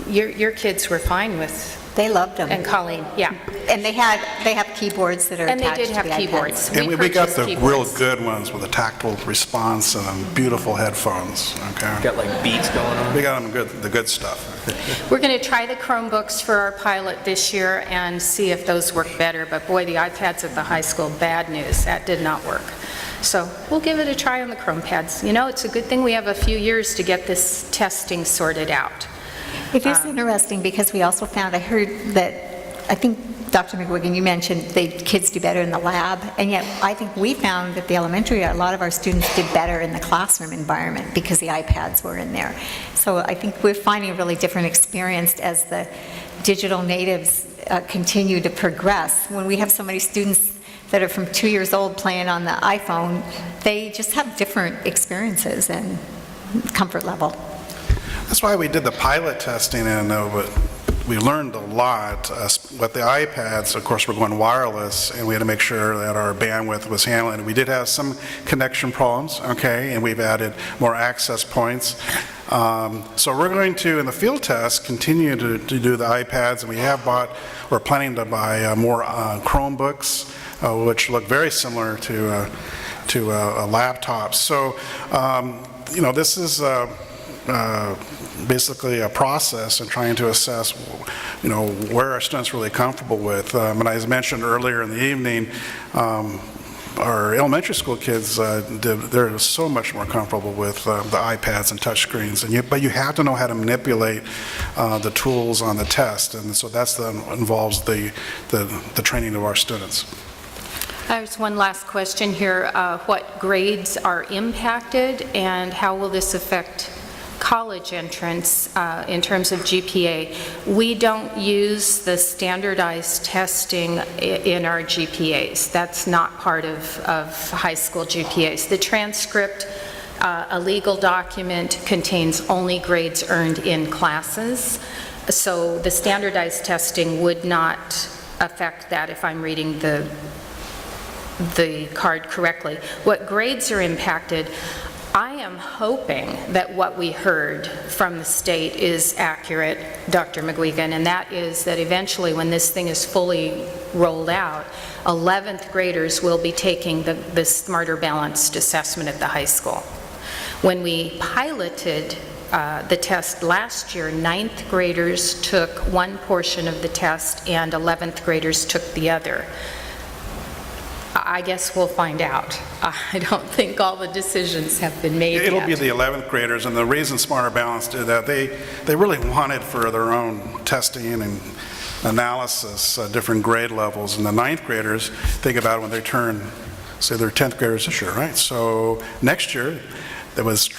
your kids were fine with. They loved them. And Colleen, yeah. And they have keyboards that are attached to the iPads. And they did have keyboards. And we got the real good ones with a tactile response and beautiful headphones, okay? Got like beats going on? We got them the good stuff. We're going to try the Chromebooks for our pilot this year and see if those work better. But boy, the iPads at the high school, bad news. That did not work. So we'll give it a try on the Chromepads. You know, it's a good thing we have a few years to get this testing sorted out. It is interesting because we also found, I heard that, I think Dr. McGuigan, you mentioned kids do better in the lab, and yet I think we found at the elementary a lot of our students did better in the classroom environment because the iPads were in there. So I think we're finding a really different experience as the digital natives continue to progress. When we have so many students that are from 2 years old playing on the iPhone, they just have different experiences and comfort level. That's why we did the pilot testing, and we learned a lot. With the iPads, of course, we're going wireless, and we had to make sure that our bandwidth was handled. We did have some connection problems, okay, and we've added more access points. So we're going to, in the field test, continue to do the iPads, and we're planning to buy more Chromebooks, which look very similar to laptops. So, you know, this is basically a process in trying to assess, you know, where our students are really comfortable with. And as I mentioned earlier in the evening, our elementary school kids, they're so much more comfortable with the iPads and touch screens. But you have to know how to manipulate the tools on the test, and so involves the training of our students. There's one last question here. What grades are impacted, and how will this affect college entrance in terms of GPA, we don't use the standardized testing in our GPAs. That's not part of high school GPAs. The transcript, a legal document, contains only grades earned in classes, so the standardized testing would not affect that if I'm reading the card correctly. What grades are impacted, I am hoping that what we heard from the state is accurate, Dr. McGuigan, and that is that eventually when this thing is fully rolled out, 11th graders will be taking the Smarter Balanced assessment at the high school. When we piloted the test last year, 9th graders took one portion of the test and 11th graders took the other. I guess we'll find out. I don't think all the decisions have been made It'll yet. be the 11th graders, and the reason Smarter Balanced did that, they really wanted for their own testing and analysis, different grade levels, and the 9th graders, think about it when they turn, say they're 10th graders this year, right? So next year, it was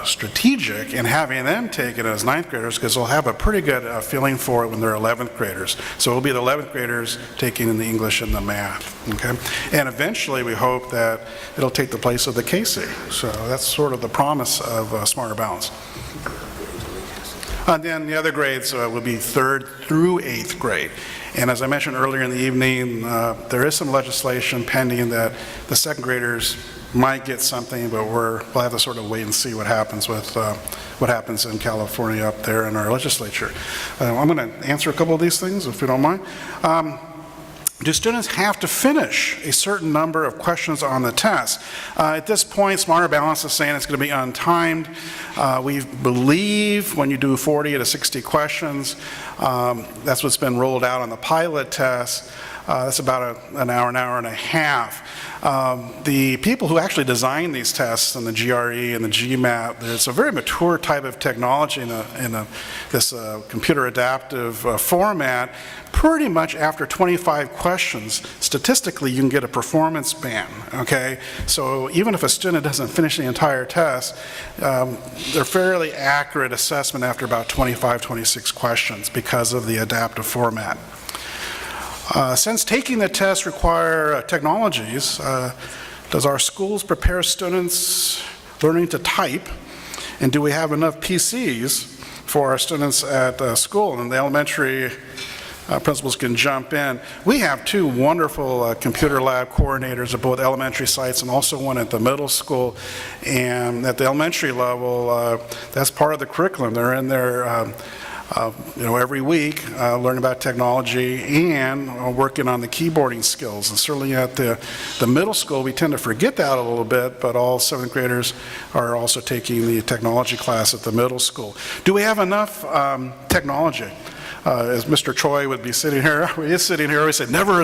strategic in having them take it as 9th graders because they'll have a pretty good feeling for it when they're 11th graders. So it'll be the 11th graders taking in the English and the math, okay? And eventually we hope that it'll take the place of the KC. So that's sort of the promise of Smarter Balance. And then the other grades will be 3rd through 8th grade. And as I mentioned earlier in the evening, there is some legislation pending that the 2nd graders might get something, but we'll have to sort of wait and see what happens with what happens in California up there in our legislature. I'm going to answer a couple of these things, if you don't mind. Do students have to finish a certain number of questions on the test? At this point, Smarter Balance is saying it's going to be untimed. We believe when you do 40 to 60 questions, that's what's been rolled out on the pilot test. That's about an hour and a half. The people who actually designed these tests and the GRE and the GMAT, it's a very mature type of technology in this computer adaptive format. Pretty much after 25 questions, statistically, you can get a performance band, okay? So even if a student doesn't finish the entire test, they're fairly accurate assessment after about 25, 26 questions because of the adaptive format. Since taking the test require technologies, does our schools prepare students learning to type? And do we have enough PCs for our students at school? And the elementary principals can jump in. We have 2 wonderful computer lab coordinators at both elementary sites and also one at the middle school. And at the elementary level, that's part of the curriculum. They're in there every week, learning about technology and working on the keyboarding skills. And certainly at the middle school, we tend to forget that a little bit, but all 7th graders are also taking the technology class at the middle school. Do we have enough technology? As Mr. Choi would be sitting here, he is sitting here, we say never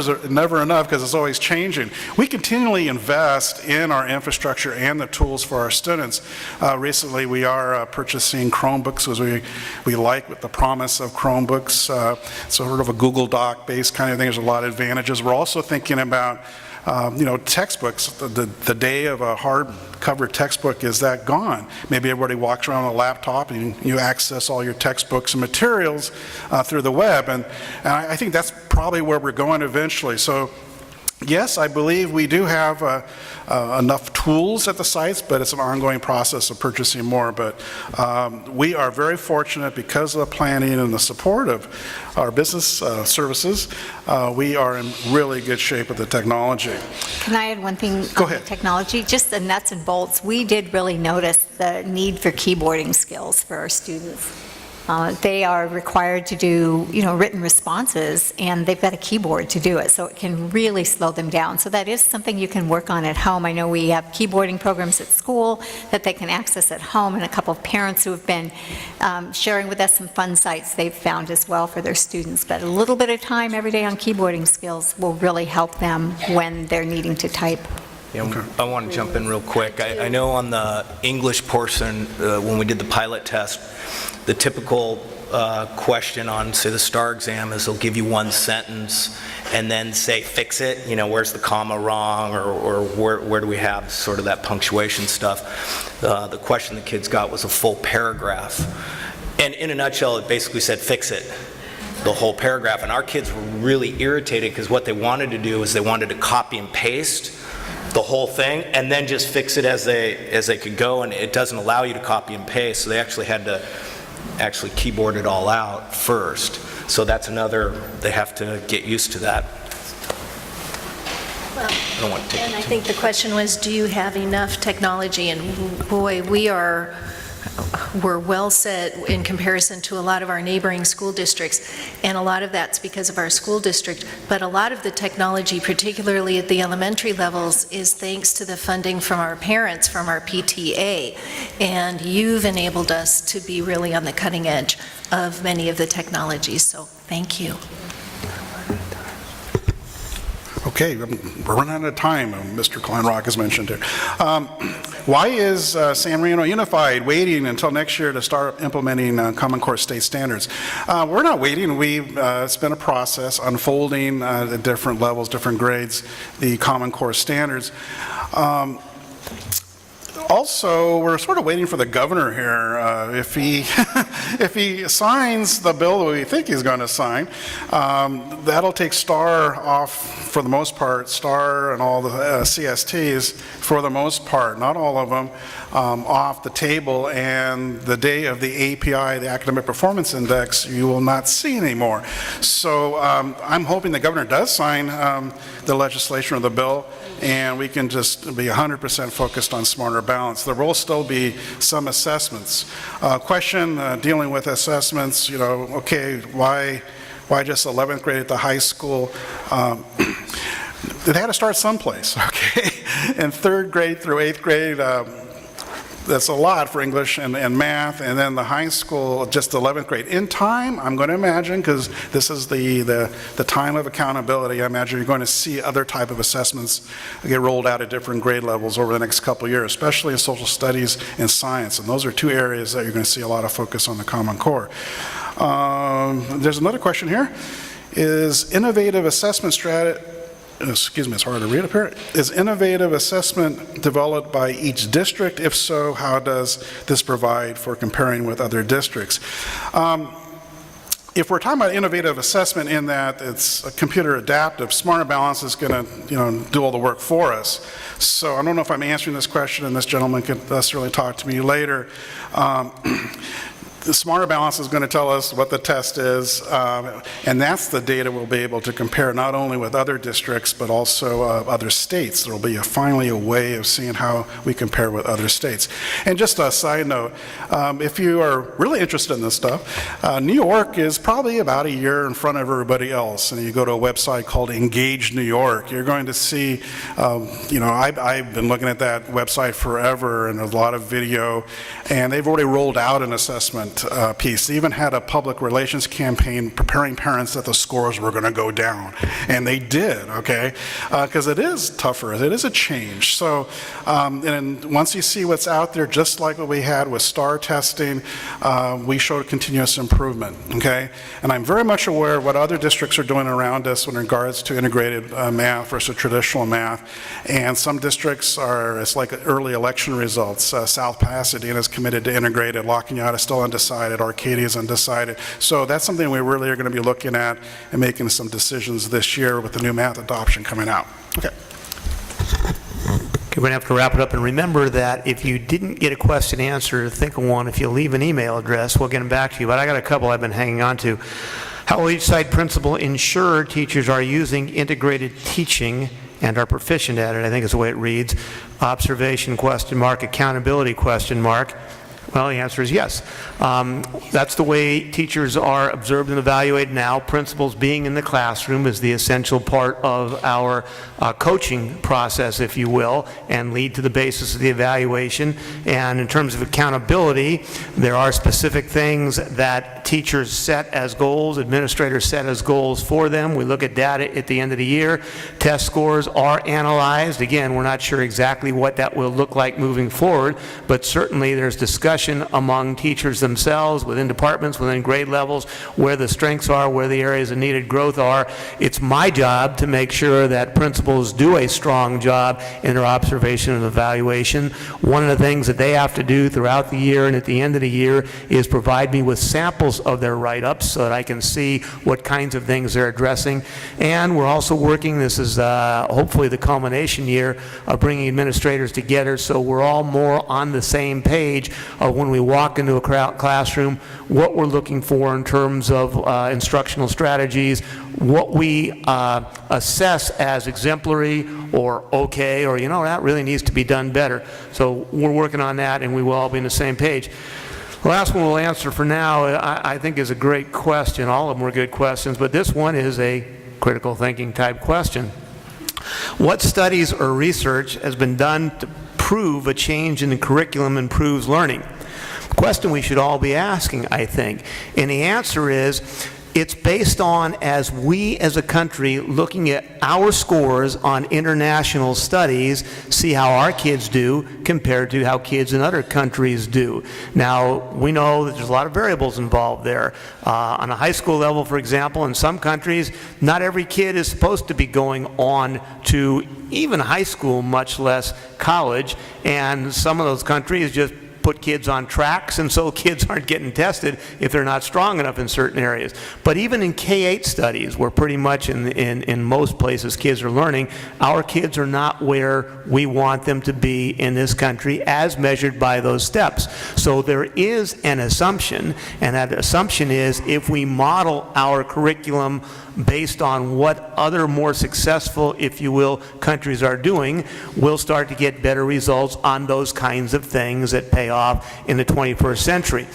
enough because it's always changing. We continually invest in our infrastructure and the tools for our students. Recently we are purchasing Chromebooks because we like with the promise of Chromebooks, sort of a Google Doc based kind of thing. There's a lot of advantages. We're also thinking about textbooks. The day of a hardcover textbook, is that gone? Maybe everybody walks around with a laptop and you access all your textbooks and materials through the web, and I think that's probably where we're going eventually. So yes, I believe we do have enough tools at the sites, but it's an ongoing process of purchasing more. But we are very fortunate because of the planning and the support of our business services. We are in really good shape with the technology. Can I add one thing Go on ahead. the technology? Just the nuts and bolts. We did really notice the need for keyboarding skills for our students. They are required to do, written responses, and they've got a keyboard to do it, so it can really slow them down. So that is something you can work on at home. I know we have keyboarding programs at school that they can access at home, and a couple of parents who have been sharing with us some fun sites they've found as well for their students. But a little bit of time every day on keyboarding skills will really help them when they're needing to type. Yeah, I want to jump in real quick. I know on the English portion, when we did the pilot test, the typical question on, say, the STAR exam is they'll give you one sentence and then say, fix it, where's the comma wrong, or where do we have sort of that punctuation stuff. The question the kids got was a full paragraph. And in a nutshell, it basically said, fix it, the whole paragraph. And our kids were really irritated because what they wanted to do is they wanted to copy and paste the whole thing and then just fix it as they could go, and it doesn't allow you to copy and paste, so they actually had to keyboard it all out first. So that's another, they have to get used to that. I don't want to take And it I too think the question was, do you have enough technology? And boy, we're well set in comparison to a lot of our neighboring school districts, and a lot of that's because of our school district, but a lot of the technology, particularly at the elementary levels, is thanks to the funding from our parents, from our PTA, and you've enabled us to be really on the cutting edge of many of the technologies, so thank you. Okay, we're running out of time, Mr. Kleinrock has mentioned here. Why is San Marino Unified waiting until next year to start implementing Common Core state standards? We're not waiting. It's been a process unfolding at different levels, different grades, the Common Core standards. Also, we're sort of waiting for the governor here. If he signs the bill that we think he's going to sign, that'll take STAR off for the most part, STAR and all the CSTs for the most part, not all of them, off the table, and the day of the API, the Academic Performance Index, you will not see anymore. So I'm hoping the governor does sign the legislation or the bill, and we can just be 100% focused on smarter balance. There will still be some assessments. Question dealing with assessments, okay, why just 11th grade at the high school? They had to start someplace, okay? In 3rd grade through 8th grade, that's a lot for English and math, and then the high school, just 11th grade. In time, I'm going to imagine, because this is the time of accountability, I imagine you're going to see other type of assessments get rolled out at different grade levels over the next couple of years, especially in social studies and science, and those are two areas that you're going to see a lot of focus on the Common Core. There's another question here. Is innovative assessment strategy, excuse me, it's hard to read up here. Is innovative assessment developed by each district? If so, how does this provide for comparing with other districts? If we're talking about innovative assessment in that it's a computer adaptive, Smarter Balance is going to do all the work for us. So I don't know if I'm answering this question, and this gentleman can necessarily talk to me later. The Smarter Balance is going to tell us what the test is, and that's the data we'll be able to compare not only with other districts, but also other states. There will be finally a way of seeing how we compare with other states. And just a side note, if you are really interested in this stuff, New York is probably about a year in front of everybody else. And you go to a website called Engage New York, you're going to see, I've been looking at that website forever, and there's a lot of video, and they've already rolled out an assessment piece. They even had a public relations campaign preparing parents that the scores were going to go down, and they did, okay? Because it is tougher. It is a change. So, and once you see what's out there, just like what we had with STAR testing, we showed continuous improvement, okay? And I'm very much aware of what other districts are doing around us in regards to integrated math versus traditional math. And some districts it's like early election results. South Pasadena is committed to integrated. La Cañada is still undecided. Arcadia is undecided. So that's something we really are going to be looking at and making some decisions this year with the new math adoption coming out. Okay. We're going to have to wrap it up, and remember that if you didn't get a question answered, think of one. If you leave an email address, we'll get them back to you. But I got a couple I've been hanging on to. How will each site principal ensure teachers are using integrated teaching and are proficient at it? I think is the way it reads. Observation question mark, accountability question mark. Well, the answer is yes. That's the way teachers are observed and evaluated now. Principals being in the classroom is the essential part of our coaching process, if you will, and lead to the basis of the evaluation. And in terms of accountability, there are specific things that teachers set as goals, administrators set as goals for them. We look at data at the end of the year. Test scores are analyzed. Again, we're not sure exactly what that will look like moving forward, but certainly there's discussion discussion among teachers themselves, within departments, within grade levels, where the strengths are, where the areas of needed growth are. It's my job to make sure that principals do a strong job in their observation and evaluation. One of the things that they have to do throughout the year and at the end of the year is provide me with samples of their write-ups so that I can see what kinds of things they're addressing. And we're also working, this is hopefully the culmination year of bringing administrators together so we're all more on the same page of when we walk into a classroom, what we're looking for in terms of instructional strategies, what we assess as exemplary or okay, or that really needs to be done better. So we're working on that, and we will all be on the same page. The last one we'll answer for now, I think, is a great question. All of them were good questions, but this one is a critical thinking type question. What studies or research has been done to prove a change in the curriculum improves learning? A question we should all be asking, I think. And the answer is, it's based on, as we as a country looking at our scores on international studies, see how our kids do compared to how kids in other countries do. Now, we know that there's a lot of variables involved there. On a high school level, for example, in some countries, not every kid is supposed to be going on to even high school, much less college, and some of those countries just put kids on tracks, and so kids aren't getting tested if they're not strong enough in certain areas. But even in K-8 studies, where pretty much in most places kids are learning, our kids are not where we want them to be in this country as measured by those steps. So there is an assumption, and that assumption is if we model our curriculum based on what other more successful, if you will, countries are doing, we'll start to get better results on those kinds of things that pay off in the 21st century.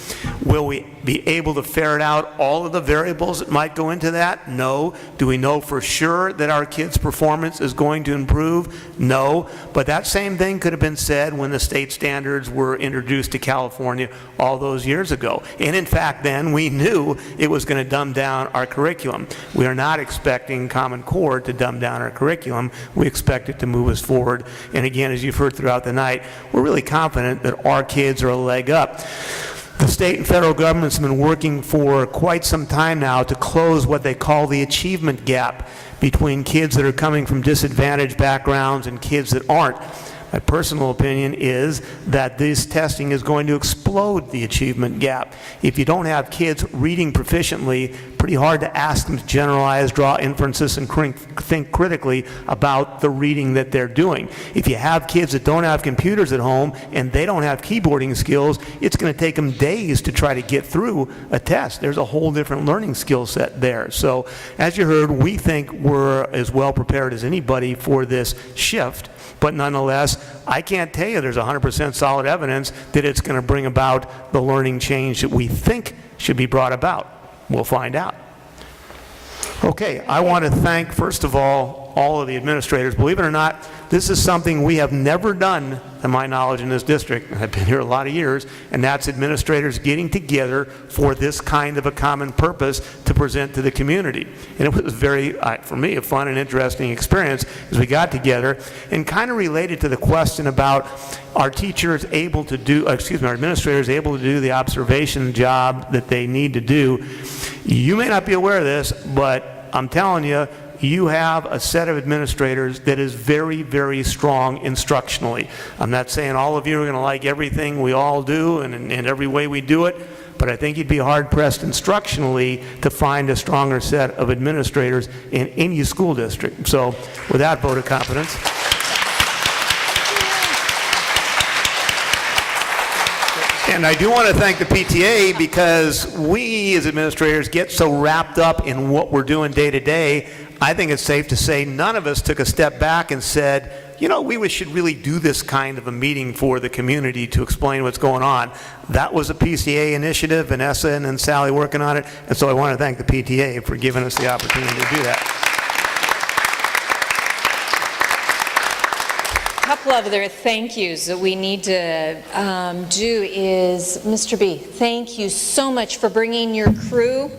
Will we be able to ferret out all of the variables that might go into that? No. Do we know for sure that our kids' performance is going to improve? No. But that same thing could have been said when the state standards were introduced to California all those years ago. And in fact, then we knew it was going to dumb down our curriculum. We are not expecting Common Core to dumb down our curriculum. We expect it to move us forward. And again, as you've heard throughout the night, we're really confident that our kids are a leg up. The state and federal governments have been working for quite some time now to close what they call the achievement gap between kids that are coming from disadvantaged backgrounds and kids that aren't. My personal opinion is that this testing is going to explode the achievement gap. If you don't have kids reading proficiently, pretty hard to ask them to generalize, draw inferences, and think critically about the reading that they're doing. If you have kids that don't have computers at home and they don't have keyboarding skills, it's going to take them days to try to get through a test. There's a whole different learning skill set there. So, as you heard, we think we're as well prepared as anybody for this shift. But nonetheless, I can't tell you there's 100% solid evidence that it's going to bring about the learning change that we think should be brought about. We'll find out. Okay, I want to thank, first of all of the administrators. Believe it or not, this is something we have never done, to my knowledge, in this district. I've been here a lot of years, and that's administrators getting together for this kind of a common purpose to present to the community. And it was very, for me, a fun and interesting experience as we got together, and kind of related to the question about our teachers able to do, our administrators able to do the observation job that they need to do. You may not be aware of this, but I'm telling you, you have a set of administrators that is very, very strong instructionally. I'm not saying all of you are going to like everything we all do and every way we do it, but I think you'd be hard-pressed instructionally to find a stronger set of administrators in any school district. So with that vote of confidence. And I do want to thank the PTA, because we as administrators get so wrapped up in what we're doing day to day. I think it's safe to say none of us took a step back and said, you know, we should really do this kind of a meeting for the community to explain what's going on. That was a PTA initiative, Vanessa and Sally working on it, and so I want to thank the PTA for giving us the opportunity to do that. couple of other thank yous that we need to do is, Mr. B, thank you so much for bringing your crew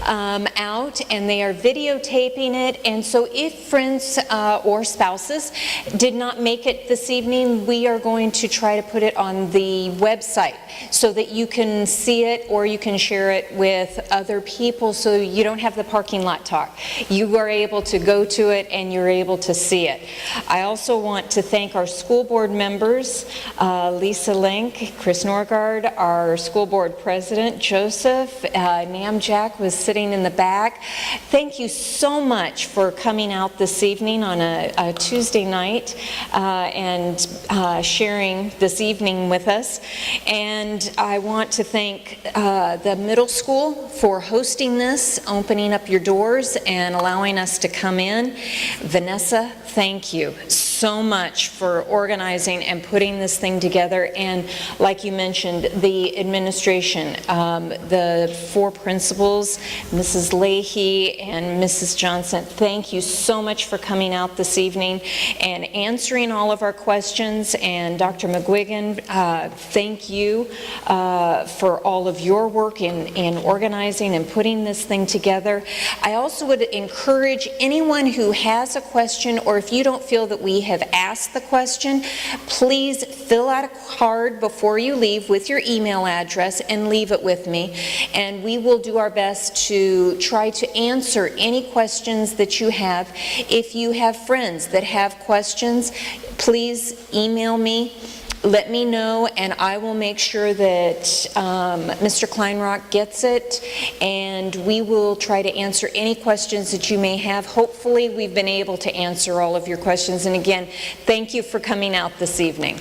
out, and they are videotaping it. And so if friends or spouses did not make it this evening, we are going to try to put it on the website so that you can see it or you can share it with other people so you don't have the parking lot talk. You are able to go to it and you're able to see it. I also want to thank our school board members, Lisa Link, Chris Norgard, our school board president, Joseph, Namjack was sitting in the back. Thank you so much for coming out this evening on a Tuesday night and sharing this evening with us. And I want to thank the middle school for hosting this, opening up your doors and allowing us to come in. Vanessa, thank you so much for organizing and putting this thing together. And like you mentioned, the administration, the four principals, Mrs. Leahy and Mrs. Johnson, thank you so much for coming out this evening and answering all of our questions. And Dr. McGuigan, thank you for all of your work in organizing and putting this thing together. I also would encourage anyone who has a question, or if you don't feel that we have asked the question, please fill out a card before you leave with your email address and leave it with me, and we will do our best to try to answer any questions that you have. If you have friends that have questions, please email me. Let me know, and I will make sure that Mr. Kleinrock gets it, and we will try to answer any questions that you may have. Hopefully, we've been able to answer all of your questions. And again, thank you for coming out this evening.